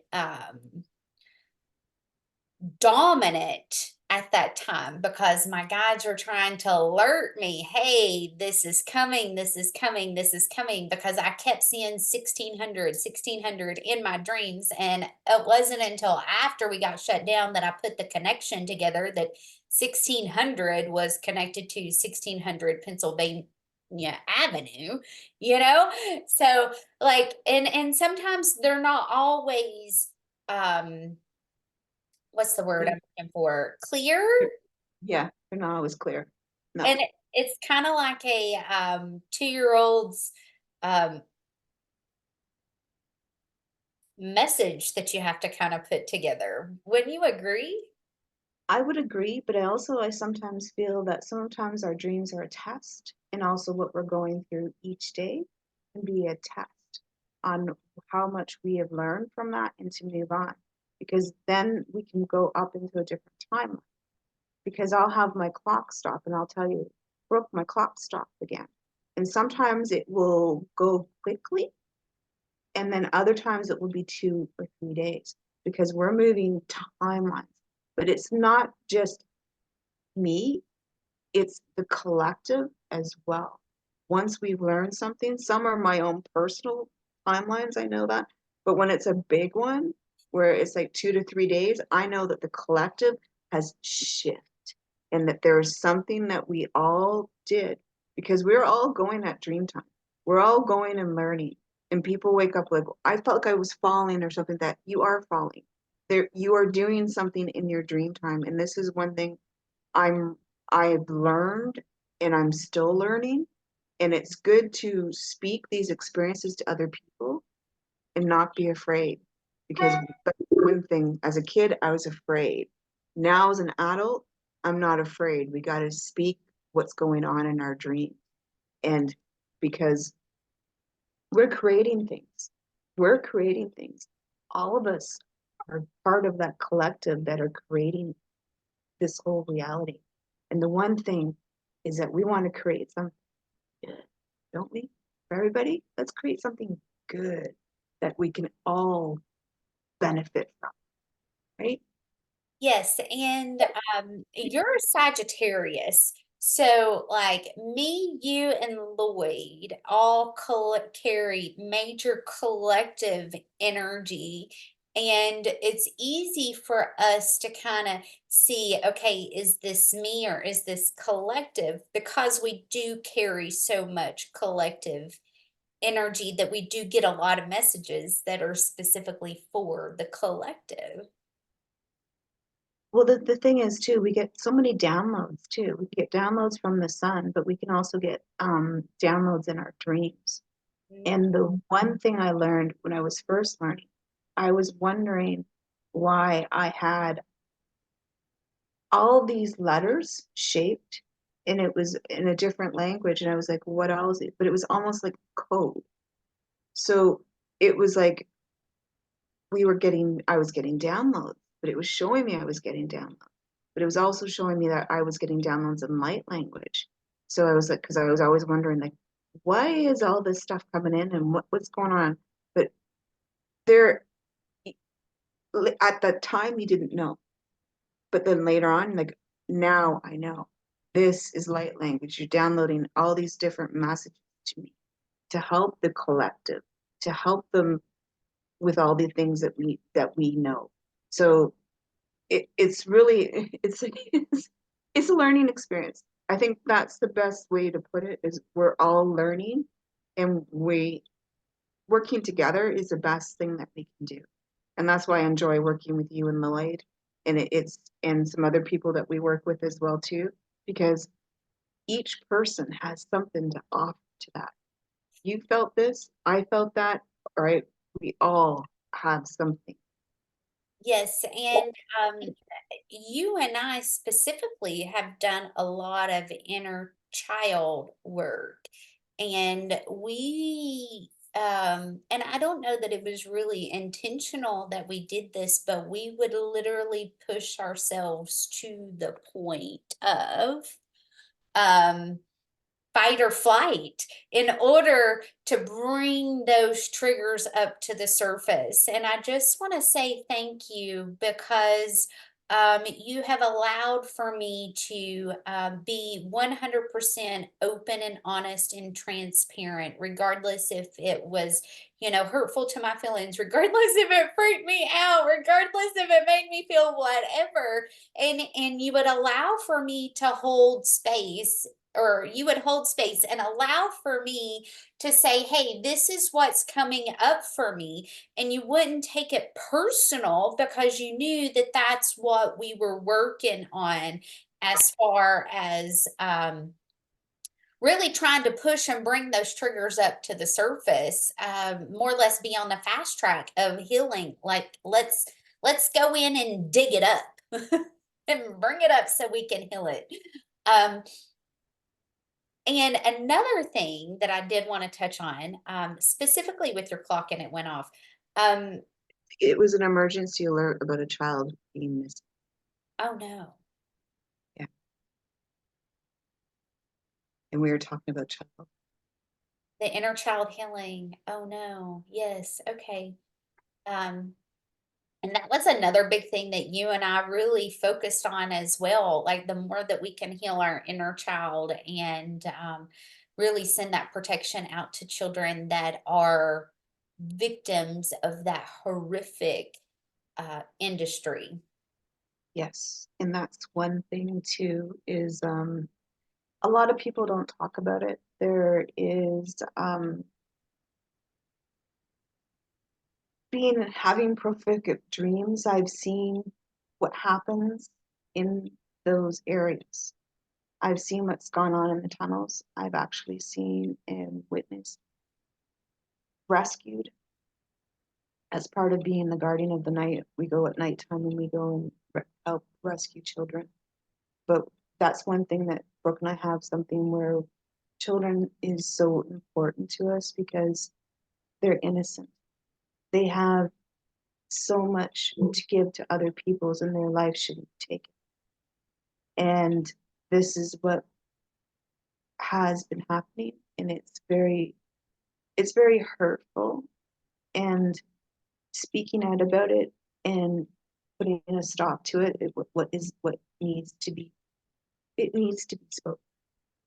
dominant at that time because my guides were trying to alert me, hey, this is coming, this is coming, this is coming, because I kept seeing 1600 in my dreams. And it wasn't until after we got shut down that I put the connection together that 1600 was connected to 1600 Pennsylvania Avenue, you know? So like, and sometimes they're not always what's the word I'm looking for? Clear? Yeah, they're not always clear. No, And it's kinda like a, 2-year-old's, um, message that you have to kinda put together. Wouldn't you agree? I would agree, but I sometimes feel that sometimes our dreams are a test, and also what we're going through each day can be a test on how much we have learned from that and to move on. Because then we can go up into a different timeline. Because I'll have my clock stop and I'll tell you, Brooke, my clock stopped again. And sometimes it will go quickly, and then other times it will be 2 or 3 days because we're moving timelines. But it's not just me, it's the collective as well. Once we've learned something, some are my own personal timelines, I know that. But when it's a big one, where it's like 2 to 3 days, I know that the collective has shifted and that there's something that we all did because we're all going at dream time. We're all going and learning. And people wake up like, I felt like I was falling or something that you are falling. There, you are doing something in your dream time. And this is one thing I'm I've learned and I'm still learning. And it's good to speak these experiences to other people and not be afraid. Because that's one thing, as a kid, I was afraid. Now, as an adult, I'm not afraid. We got to speak what's going on in our dreams. And because we're creating things, we're creating things. All of us are part of that collective that are creating this whole reality. And the one thing is that we want to create something good, don't we? For everybody, let's create something good that we can all benefit from, right? Yes, and, you're a Sagittarius. So, like, me, you, and Lloyd all carry major collective energy, And it's easy for us to kind of see, okay, is this me or is this collective? Because we do carry so much collective energy that we do get a lot of messages that are specifically for the collective. Well, the thing is too, we get so many downloads too. We get downloads from the sun, but we can also get downloads in our dreams. Mm. And the one thing I learned when I was first learning, I was wondering why I had all these letters shaped and it was in a different language. And I was like, what else? But it was almost like code. So it was like I was getting downloads, but it was showing me I was getting downloads. But it was also showing me that I was getting downloads in light language. So I was like, because I was always wondering, like, why is all this stuff coming in and what's going on? But there, at the time, you didn't know. But then later on, like, now I know this is light language. You're downloading all these different messages to me to help the collective, to help them with all the things that we know. So it's really it's a learning experience. I think that's the best way to put it is we're all learning and we working together is the best thing that we can do. And that's why I enjoy working with you and Lloyd and it's and some other people that we work with as well too, because each person has something to offer to that. You felt this, I felt that, right? We all have something. Yes, and you and I specifically have done a lot of inner child work. And and I don't know that it was really intentional that we did this, but we would literally push ourselves to the point of um fight or flight in order to bring those triggers up to the surface. And I just want to say thank you because you have allowed for me to be 100% open and honest and transparent, regardless if it was, hurtful to my feelings, regardless if it freaked me out, regardless if it made me feel whatever. And you would allow for me to hold space, or you would hold space and allow for me to say, hey, this is what's coming up for me. And you wouldn't take it personal because you knew that that's what we were working on as far as really trying to push and bring those triggers up to the surface, more or less be on the fast track of healing. Like let's go in and dig it up and bring it up so we can heal it. Um, and another thing that I did want to touch on, specifically with your clock, and it went off. Um, It was an emergency alert about a child being missing. oh no, Yeah. And we were talking about child. the inner child healing. Oh no, yes, okay. Um, and that was another big thing that you and I really focused on as well. Like the more that we can heal our inner child and really send that protection out to children that are victims of that horrific industry. Yes. And that's one thing too, is a lot of people don't talk about it. There is being having prophetic dreams. I've seen what happens in those areas. I've seen what's gone on in the tunnels. I've actually seen and witnessed rescued as part of being the guardian of the night. We go at nighttime and we go and help rescue children. But that's one thing that Brooke and I have something where children is so important to us because they're innocent. They have so much to give to other people's and their life shouldn't be taken. And this is what has been happening and it's very hurtful and speaking out about it and putting a stop to it, what needs to be it needs to be spoken.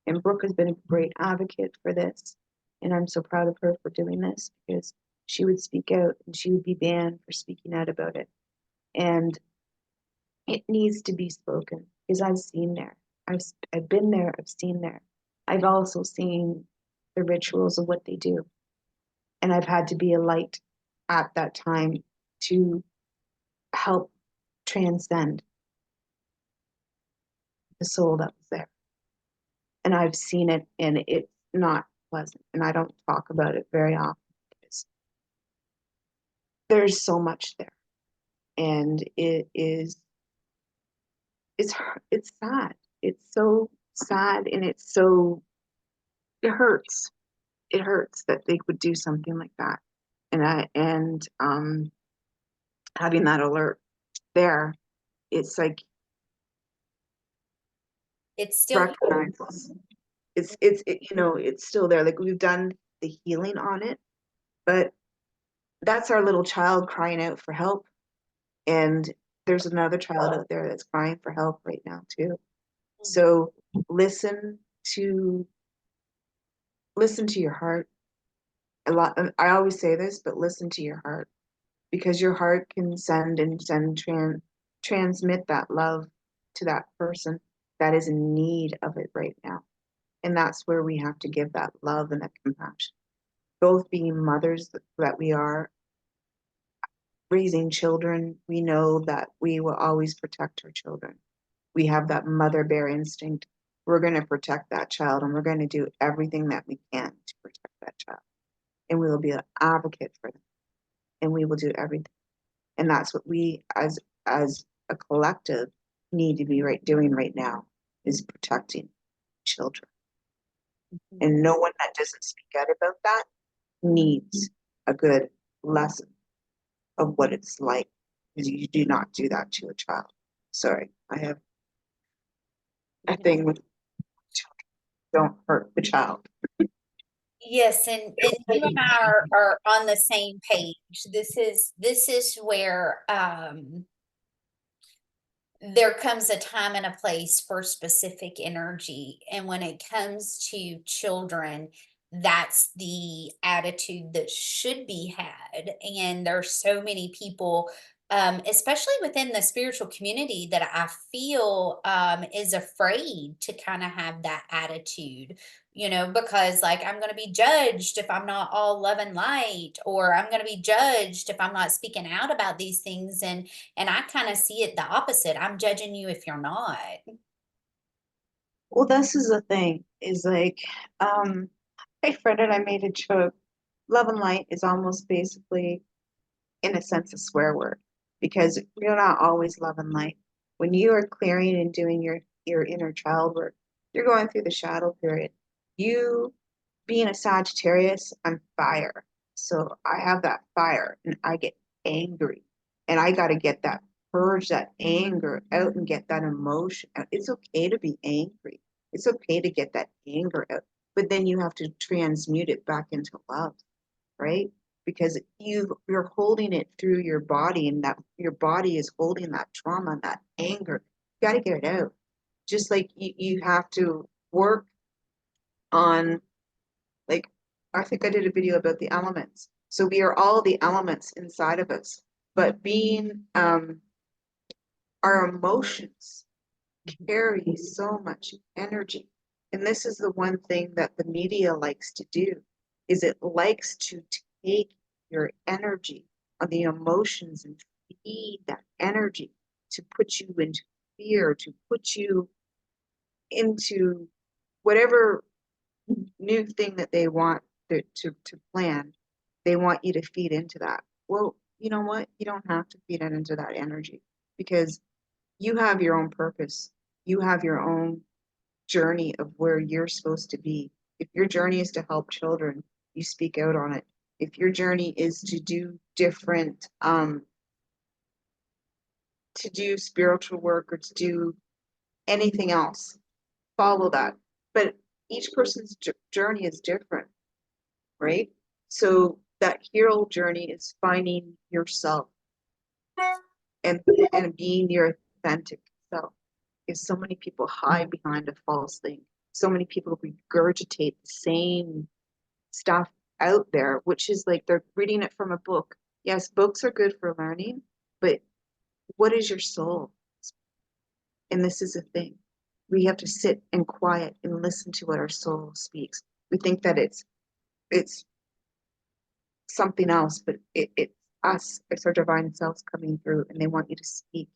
And Brooke has been a great advocate for this. And I'm so proud of her for doing this because she would speak out and she would be banned for speaking out about it. And it needs to be spoken because I've seen there. I've been there, I've seen there. I've also seen the rituals of what they do. And I've had to be a light at that time to help transcend the soul that was there. And I've seen it and it's not pleasant. And I don't talk about it very often because there's so much there. And it's sad. It's so sad and it hurts. It hurts that they would do something like that. And having that alert there, it's like It's still recognizes it's still there. Like we've done the healing on it, but that's our little child crying out for help. And there's another child out there that's crying for help right now too. So listen to listen to your heart. A lot I always say this, but listen to your heart because your heart can transmit that love to that person that is in need of it right now. And that's where we have to give that love and that compassion. Both being mothers that we are, raising children, we know that we will always protect our children. We have that mother bear instinct. We're going to protect that child and we're going to do everything that we can to protect that child. And we will be an advocate for them. And we will do everything. And that's what we as a collective need to be doing right now is protecting children. And no one that doesn't speak out about that needs a good lesson of what it's like because you do not do that to a child. Sorry, I have a thing with don't hurt the child. yes, and you and I are on the same page. This is where there comes a time and a place for specific energy. And when it comes to children, that's the attitude that should be had. And there's so many people, especially within the spiritual community, that I feel is afraid to kind of have that attitude, because like I'm going to be judged if I'm not all love and light, or I'm going to be judged if I'm not speaking out about these things. And I kind of see it the opposite. I'm judging you if you're not. Well, this is the thing, is like, my friend and I made a joke. Love and light is almost basically, in a sense, a swear word because you're not always love and light. When you are clearing and doing your inner child work, you're going through the shadow period. You being a Sagittarius, I'm fire. So I have that fire and I get angry and I got to get that purge that anger out and get that emotion out. It's okay to be angry. It's okay to get that anger out, but then you have to transmute it back into love, right? Because you're holding it through your body and that your body is holding that trauma, that anger. You got to get it out. Just like you have to work on, like, I think I did a video about the elements. So we are all the elements inside of us, but being our emotions carry so much energy. And this is the one thing that the media likes to do, is it likes to take your energy on the emotions and feed that energy to put you into fear, to put you into whatever new thing that they want to plan. They want you to feed into that. Well, you know what? You don't have to feed it into that energy because you have your own purpose. You have your own journey of where you're supposed to be. If your journey is to help children, you speak out on it. If your journey is to do different, to do spiritual work or to do anything else, follow that. But each person's journey is different, right? So that hero journey is finding yourself and and being your authentic self. Because so many people hide behind a false thing. So many people regurgitate the same stuff out there, which is like they're reading it from a book. Yes, books are good for learning, but what is your soul? And this is a thing. We have to sit and quiet and listen to what our soul speaks. We think that it's something else, but it's us, it's our divine selves coming through, and they want you to speak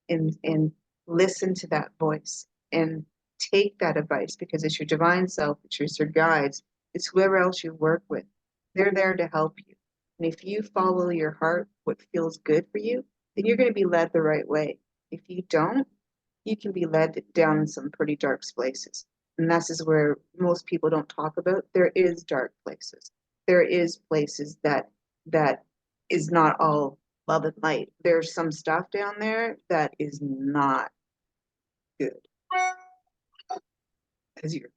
and listen to that voice and take that advice because it's your divine self, it's your guides, it's whoever else you work with. They're there to help you. And if you follow your heart, what feels good for you, then you're going to be led the right way. If you don't, you can be led down some pretty dark places. And this is where most people don't talk about. There is dark places. There is places that is not all love and light. There's some stuff down there that is not good. Because you're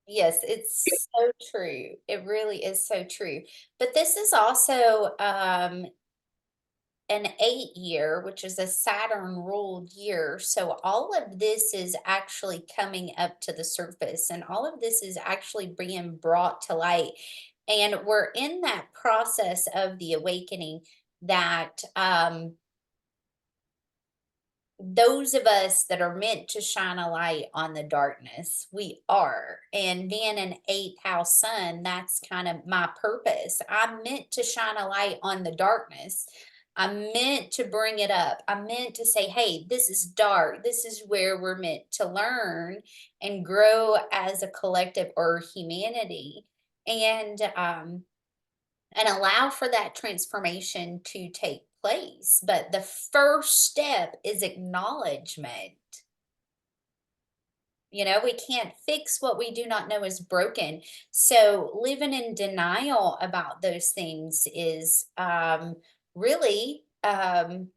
Yes, it's so true. It really is so true. But this is also an 8 year, which is a Saturn ruled year. So all of this is actually coming up to the surface, and all of this is actually being brought to light. And we're in that process of the awakening that those of us that are meant to shine a light on the darkness, we are. And being an eighth house sun, that's kind of my purpose. I'm meant to shine a light on the darkness. I'm meant to bring it up. I'm meant to say, hey, this is dark. This is where we're meant to learn and grow as a collective or humanity. And allow for that transformation to take place. But the first step is acknowledgement. We can't fix what we do not know is broken. So living in denial about those things is really fallen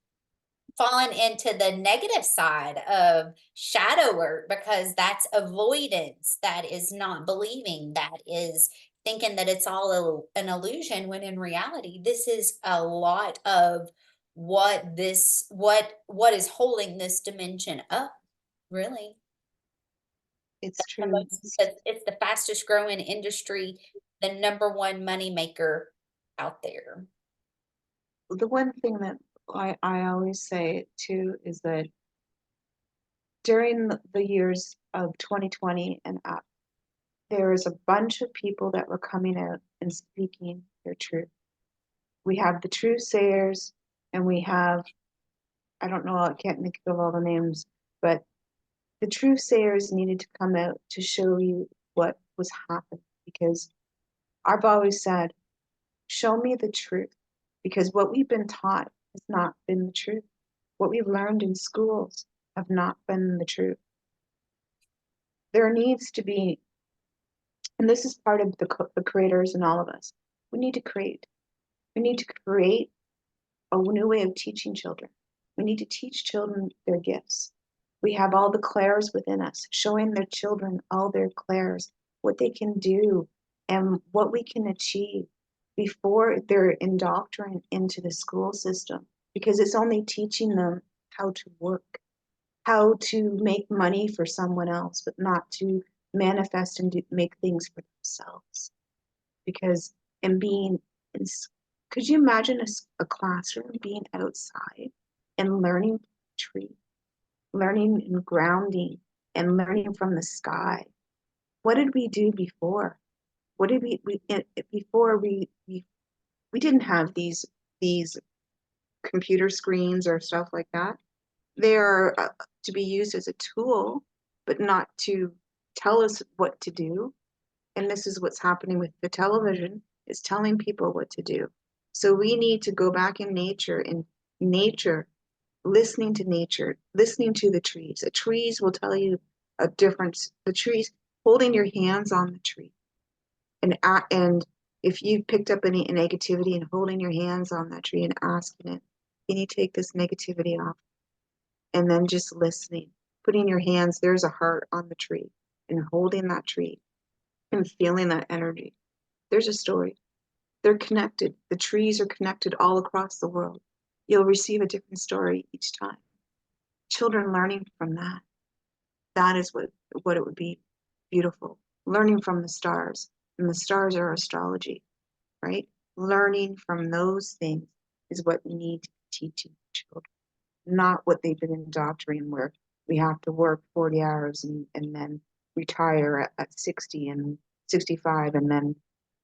into the negative side of shadow work, because that's avoidance, that is not believing, that is thinking that it's all an illusion, when in reality this is a lot of what is holding this dimension up, really. it's The true. most, because it's the fastest growing industry, the number one money maker out there. The one thing that I always say too is that during the years of 2020 and up, there is a bunch of people that were coming out and speaking their truth. We have the true sayers, and we have, I don't know, I can't think of all the names, but the true sayers needed to come out to show you what was happening. Because I've always said, show me the truth, because what we've been taught has not been the truth. What we've learned in schools have not been the truth. There needs to be, and this is part of the creators and all of us, we need to create. We need to create a new way of teaching children. We need to teach children their gifts. We have all the clairs within us, showing their children all their clairs, what they can do, and what we can achieve before they're indoctrinated into the school system, because it's only teaching them how to work, how to make money for someone else, but not to manifest and make things for themselves. Because and being in, could you imagine a classroom being outside and learning tree, learning and grounding and learning from the sky? What did we do before? What did we before we didn't have these computer screens or stuff like that. They are to be used as a tool, but not to tell us what to do. And this is what's happening with the television, is telling people what to do. So we need to go back in nature, listening to nature, listening to the trees. The trees will tell you a difference. The trees, holding your hands on the tree. And if you picked up any negativity, and holding your hands on that tree and asking it, can you take this negativity off? And then just listening, putting your hands, there's a heart on the tree, and holding that tree and feeling that energy. There's a story. They're connected. The trees are connected all across the world. You'll receive a different story each time. Children learning from that. That is what it would be beautiful. Learning from the stars. and the stars are astrology, right? Learning from those things is what we need to be teaching children, not what they've been indoctrinating, where we have to work 40 hours and then retire at 60 and 65, and then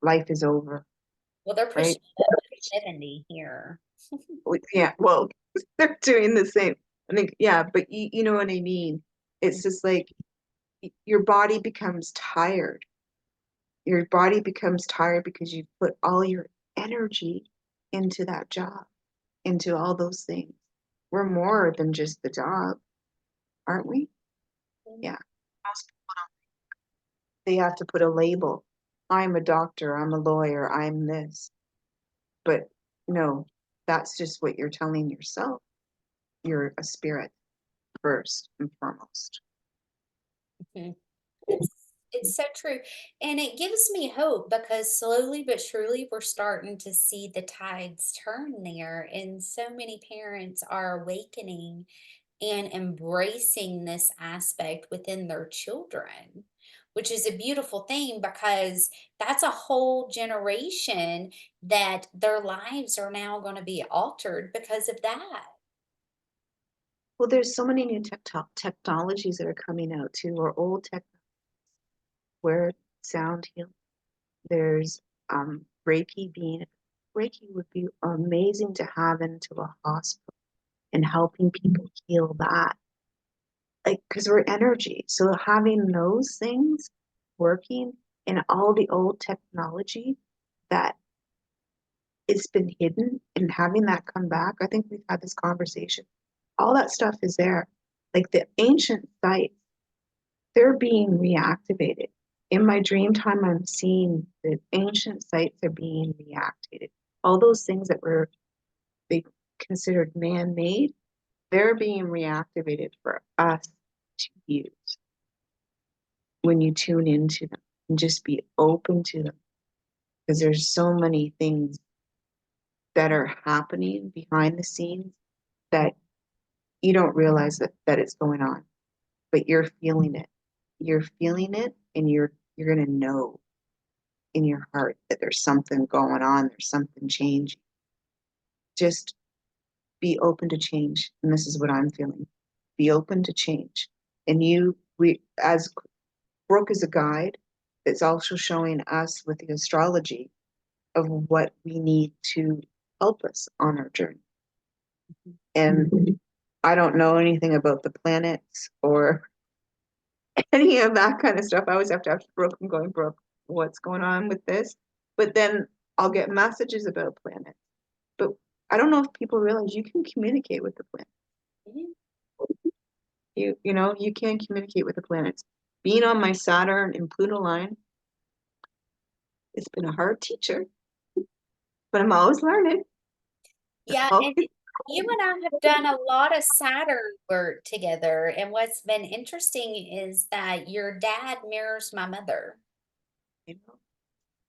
life is over, Well, they're right? pushing it up to 70 here. Yeah, well, they're doing the same. I think, yeah, but you know what I mean? It's just like your body becomes tired. Your body becomes tired because you put all your energy into that job, into all those things. We're more than just the job, aren't we? Yeah. Most people don't. They have to put a label. I'm a doctor, I'm a lawyer, I'm this. But no, that's just what you're telling yourself. You're a spirit first and foremost. Mhm. It's so true. And it gives me hope because slowly but surely we're starting to see the tides turn there. And so many parents are awakening and embracing this aspect within their children, which is a beautiful thing because that's a whole generation that their lives are now going to be altered because of that. Well, there's so many new technologies that are coming out too, or old tech where sound healing. There's Reiki being Reiki would be amazing to have into a hospital and helping people heal that. Like, because we're energy. So having those things working and all the old technology that it's been hidden and having that come back, I think we've had this conversation. All that stuff is there. Like the ancient sites, they're being reactivated. In my dream time, I'm seeing the ancient sites are being reactivated. All those things that were they considered man-made, they're being reactivated for us to use when you tune into them and just be open to them. Because there's so many things that are happening behind the scenes that you don't realize that it's going on, but you're feeling it. You're feeling it and you're gonna know in your heart that there's something going on, there's something changing. Just be open to change. And this is what I'm feeling. Be open to change. And we, as Brooke is a guide, it's also showing us with the astrology of what we need to help us on our journey. And I don't know anything about the planets or any of that kind of stuff. I always have to ask Brooke, I'm going, Brooke, what's going on with this? But then I'll get messages about planets. But I don't know if people realize you can communicate with the planets. Mhm. You know, you can communicate with the planets. Being on my Saturn and Pluto line, it's been a hard teacher, but I'm always learning. Yeah, and Always, you and I have done a lot of Saturn work together. And what's been interesting is that your dad mirrors my mother. you know,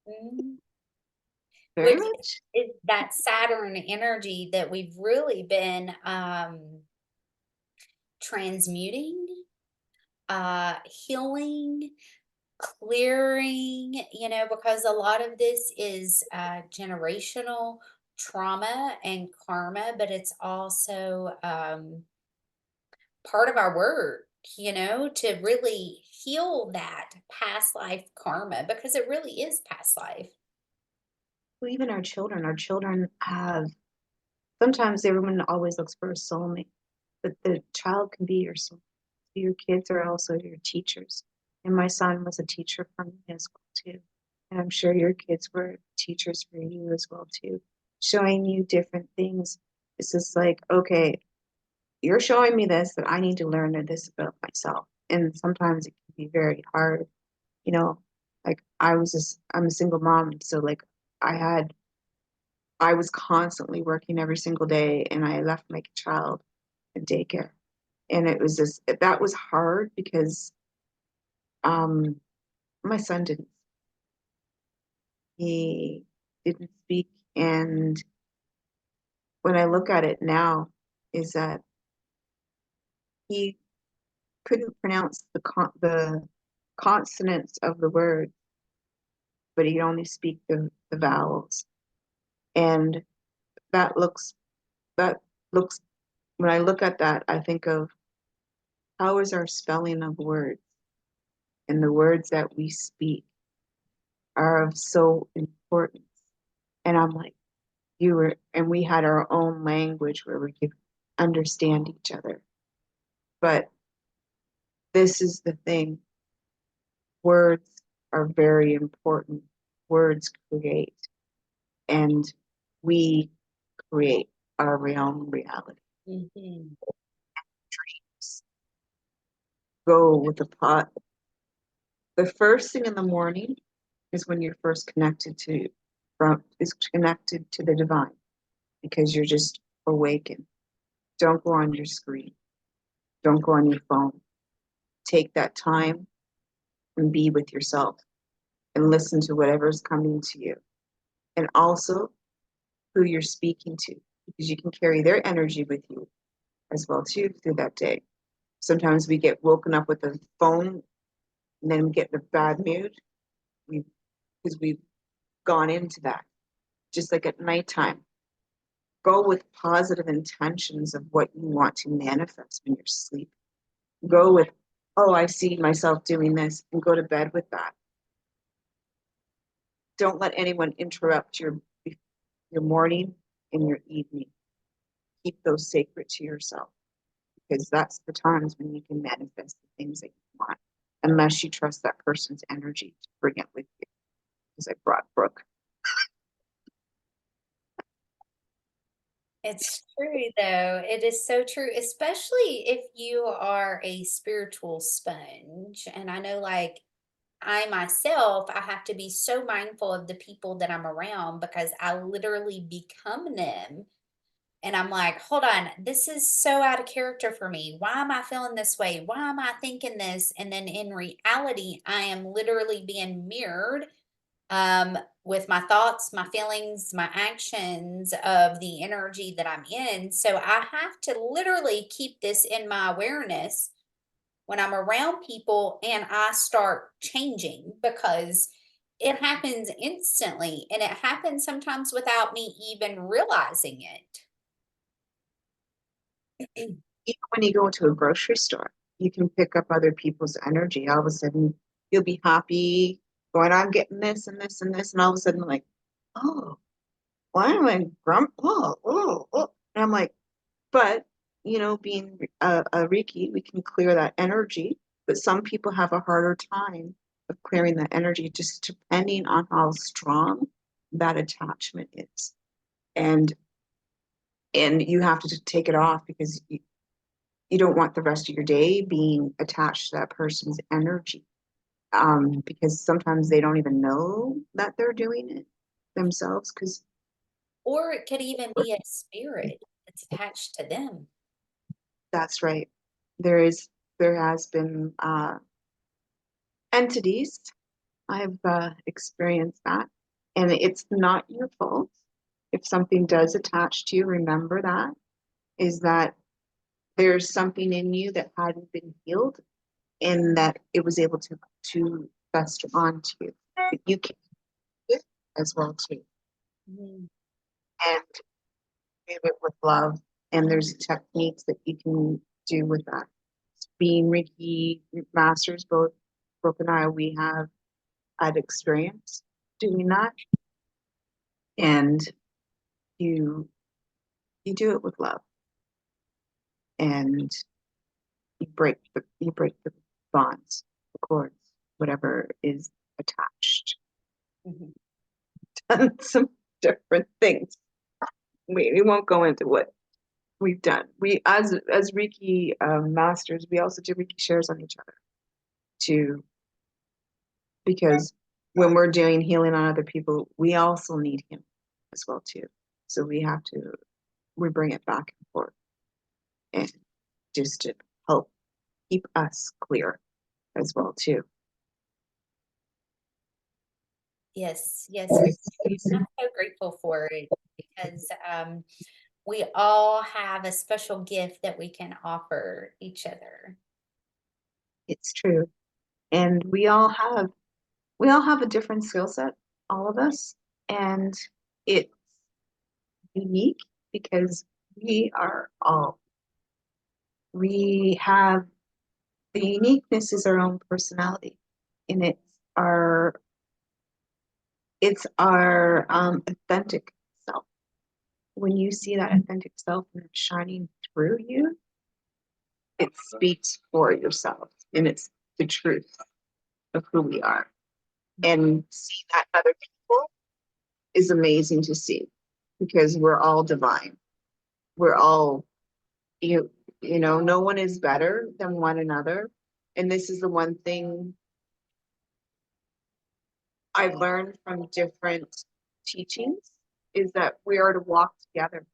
Mhm. very Which much. is that Saturn energy that we've really been transmuting, healing, clearing, because a lot of this is generational trauma and karma, but it's also part of our work, to really heal that past life karma because it really is past life. Well, even our children have, sometimes everyone always looks for a soulmate, but the child can be your soulmate. Your kids are also your teachers. And my son was a teacher for me as well too. And I'm sure your kids were teachers for you as well too, showing you different things. It's just like, okay, you're showing me this that I need to learn this about myself. And sometimes it can be very hard, you know, like I'm a single mom, so like I had I was constantly working every single day and I left my child in daycare. And it was just that was hard because um my son he didn't speak, and when I look at it now is that he couldn't pronounce the consonants of the word, but he'd only speak the vowels. And that looks, that looks, when I look at that, I think of how is our spelling of words, and the words that we speak are of so importance. And I'm like, and we had our own language where we could understand each other. But this is the thing, words are very important. Words create, and we create our own reality. Mhm. Dreams go with the pot. The first thing in the morning is when you're first connected to the divine, because you're just awakened. Don't go on your screen. Don't go on your phone. Take that time and be with yourself and listen to whatever's coming to you. And also who you're speaking to, because you can carry their energy with you as well too through that day. Sometimes we get woken up with the phone and then we get in a bad mood. Because we've gone into that. Just like at nighttime, go with positive intentions of what you want to manifest when you're sleeping. Go with, oh, I see myself doing this, and go to bed with that. Don't let anyone interrupt your morning and your evening. Keep those sacred to yourself, because that's the times when you can manifest the things that you want, unless you trust that person's energy to bring it with you. Because I brought Brooke. It's true, though. It is so true, especially if you are a spiritual sponge. And I know, like, I myself, I have to be so mindful of the people that I'm around because I literally become them. And I'm like, hold on, this is so out of character for me. Why am I feeling this way? Why am I thinking this? And then in reality, I am literally being mirrored with my thoughts, my feelings, my actions of the energy that I'm in. So I have to literally keep this in my awareness when I'm around people and I start changing, because it happens instantly and it happens sometimes without me even realizing it. Even when you go into a grocery store, you can pick up other people's energy. All of a sudden, you'll be happy, going, I'm getting this and this and this. And all of a sudden, like, oh, why am I grump? Oh, oh, oh. And I'm like, but, being a Reiki, we can clear that energy. But some people have a harder time of clearing that energy, just depending on how strong that attachment is. And you have to just take it off, because you don't want the rest of your day being attached to that person's energy, because sometimes they don't even know that they're doing it themselves, because Or it could even be a spirit that's attached to them. that's right. There has been entities. I've experienced that, and it's not your fault. If something does attach to you, remember that is that there's something in you that hadn't been healed, and that it was able to fester onto you. But you can do it as well too, Mhm. and do it with love. And there's techniques that you can do with that. Being Reiki masters, both Brooke and I, we have had experience doing that, and you you do it with love, and you break the bonds, the cords, whatever is attached. Mhm. Done some different things. We won't go into what we've done. We as Reiki masters, we also do Reiki shares on each other too, because when we're doing healing on other people, we also need healing as well too. So we bring it back and forth, and just to help keep us clear as well too. Yes, yes, we do. I'm so grateful for it because we all have a special gift that we can offer each other. It's true. And we all have a different skill set. all of us, and it's unique because we are all, we have, the uniqueness is our own personality, and our authentic self. When you see that authentic self and it's shining through you, it speaks for yourself, and it's the truth of who we are. And see that in other people is amazing to see, because we're all divine. We're all, you know, no one is better than one another. And this is the one thing I've learned from different teachings, is that we are to walk together,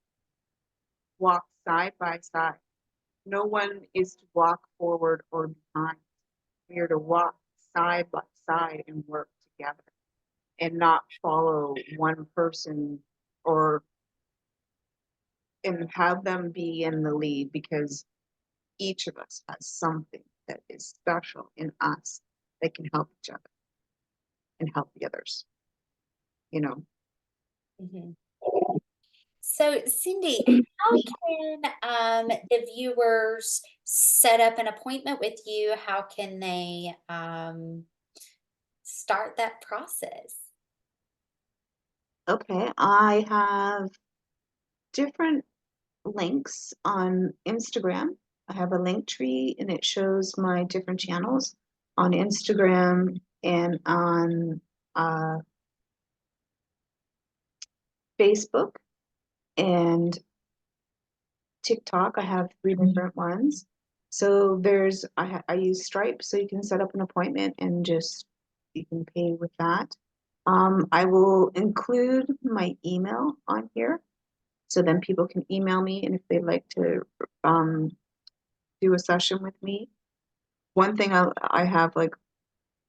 walk side by side. No one is to walk forward or behind. We are to walk side by side and work together, and not follow one person, or and have them be in the lead, because each of us has something that is special in us that can help each other and help the others, you know. Mhm. So, Cyndi, how can the viewers set up an appointment with you? How can they start that process? Okay, I have different links on Instagram. I have a link tree, and it shows my different channels on Instagram and on uh, Facebook and TikTok. I have three different ones. So I use Stripe, so you can set up an appointment and just you can pay with that. I will include my email on here, so then people can email me, and if they'd like to um, do a session with me. One thing I have, like,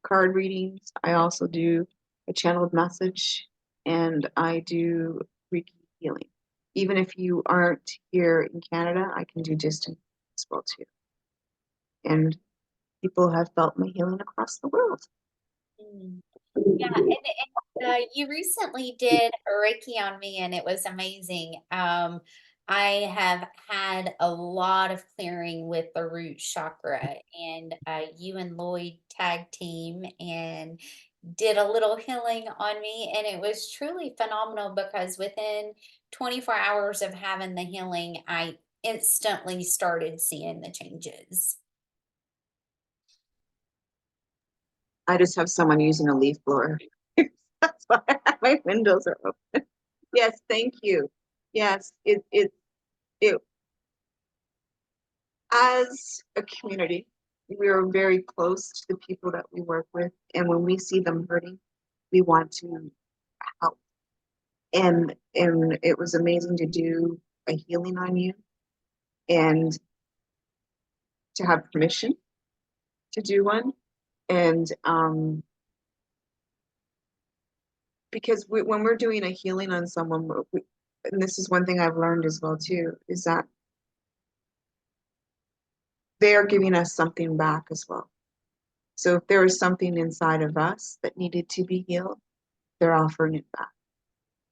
card readings. I also do a channeled message, and I do Reiki healing. Even if you aren't here in Canada, I can do distance as well too. And people have felt my healing across the world. Mm. Yeah, and you recently did Reiki on me, and it was amazing. I have had a lot of clearing with the root chakra, and you and Lloyd tag team and did a little healing on me, and it was truly phenomenal because within 24 hours of having the healing, I instantly started seeing the changes. I just have someone using a leaf blower. That's why my windows are open. Yes, thank you. Yes, it as a community, we are very close to the people that we work with, and when we see them hurting, we want to help. And it was amazing to do a healing on you, and to have permission to do one. And because when we're doing a healing on someone, and this is one thing I've learned as well too, is that they are giving us something back as well. So if there is something inside of us that needed to be healed, they're offering it back,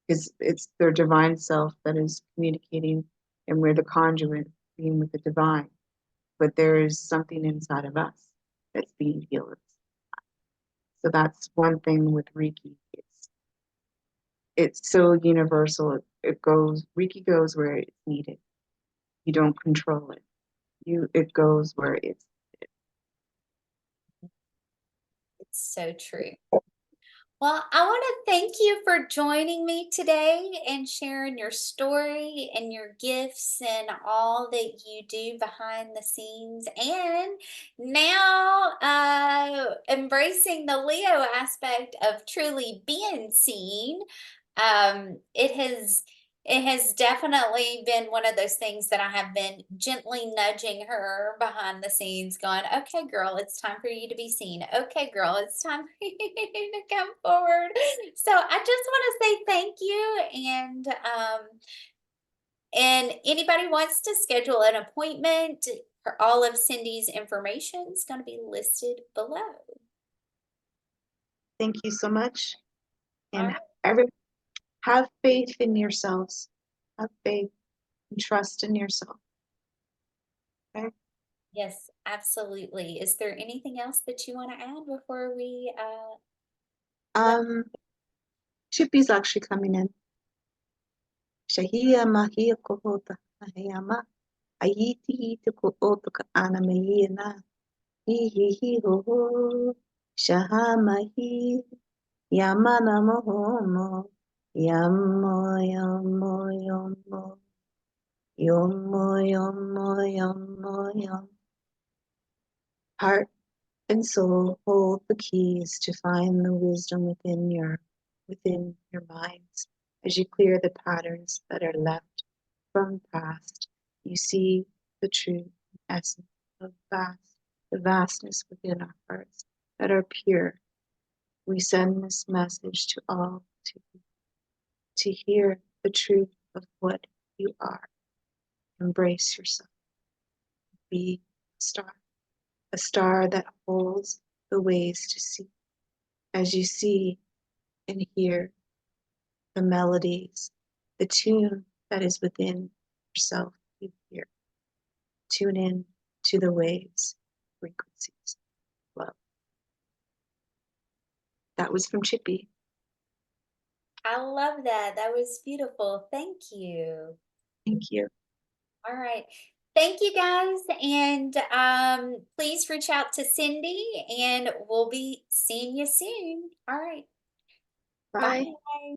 because it's their divine self that is communicating, and we're the conduit being with the divine. But there is something inside of us that's being healed. So that's one thing with Reiki. It's so universal. Reiki goes where it's needed. You don't control it. It goes where it's. It's so true. Well, I want to thank you for joining me today and sharing your story and your gifts and all that you do behind the scenes. And now embracing the Leo aspect of truly being seen. It has definitely been one of those things that I have been gently nudging her behind the scenes, going, okay, girl, it's time for you to be seen. Okay, girl, it's time for you to come forward. So I just want to say thank you. And anybody wants to schedule an appointment, for all of Cyndi's information is going to be listed below. Thank you so much. All And right. every have faith in yourselves. Have faith and trust in yourself. Okay. Yes, absolutely. Is there anything else that you want to add before we let Um, Chippy's actually coming in. Shahia mahia kohota mahayama. Ayiti ko oto ka ana mahina. Hi ho ho. Shahamahi. Yamana mohomo. Yamo yamo yamo. Yomo yomo yomo yom. Heart and soul hold the keys to find the wisdom within your minds. As you clear the patterns that are left from the past, you see the true essence of the vastness within our hearts that are pure. We send this message to all to hear the truth of what you are. Embrace yourself. Be a star that holds the ways to see. As you see and hear the melodies, the tune that is within yourself, you hear. Tune in to the waves, frequencies, love. That was from Chippy. I love that. That was beautiful. Thank you. Thank you. All right. Thank you guys. And please reach out to Cyndi and we'll be seeing you soon. All right. Bye. Bye.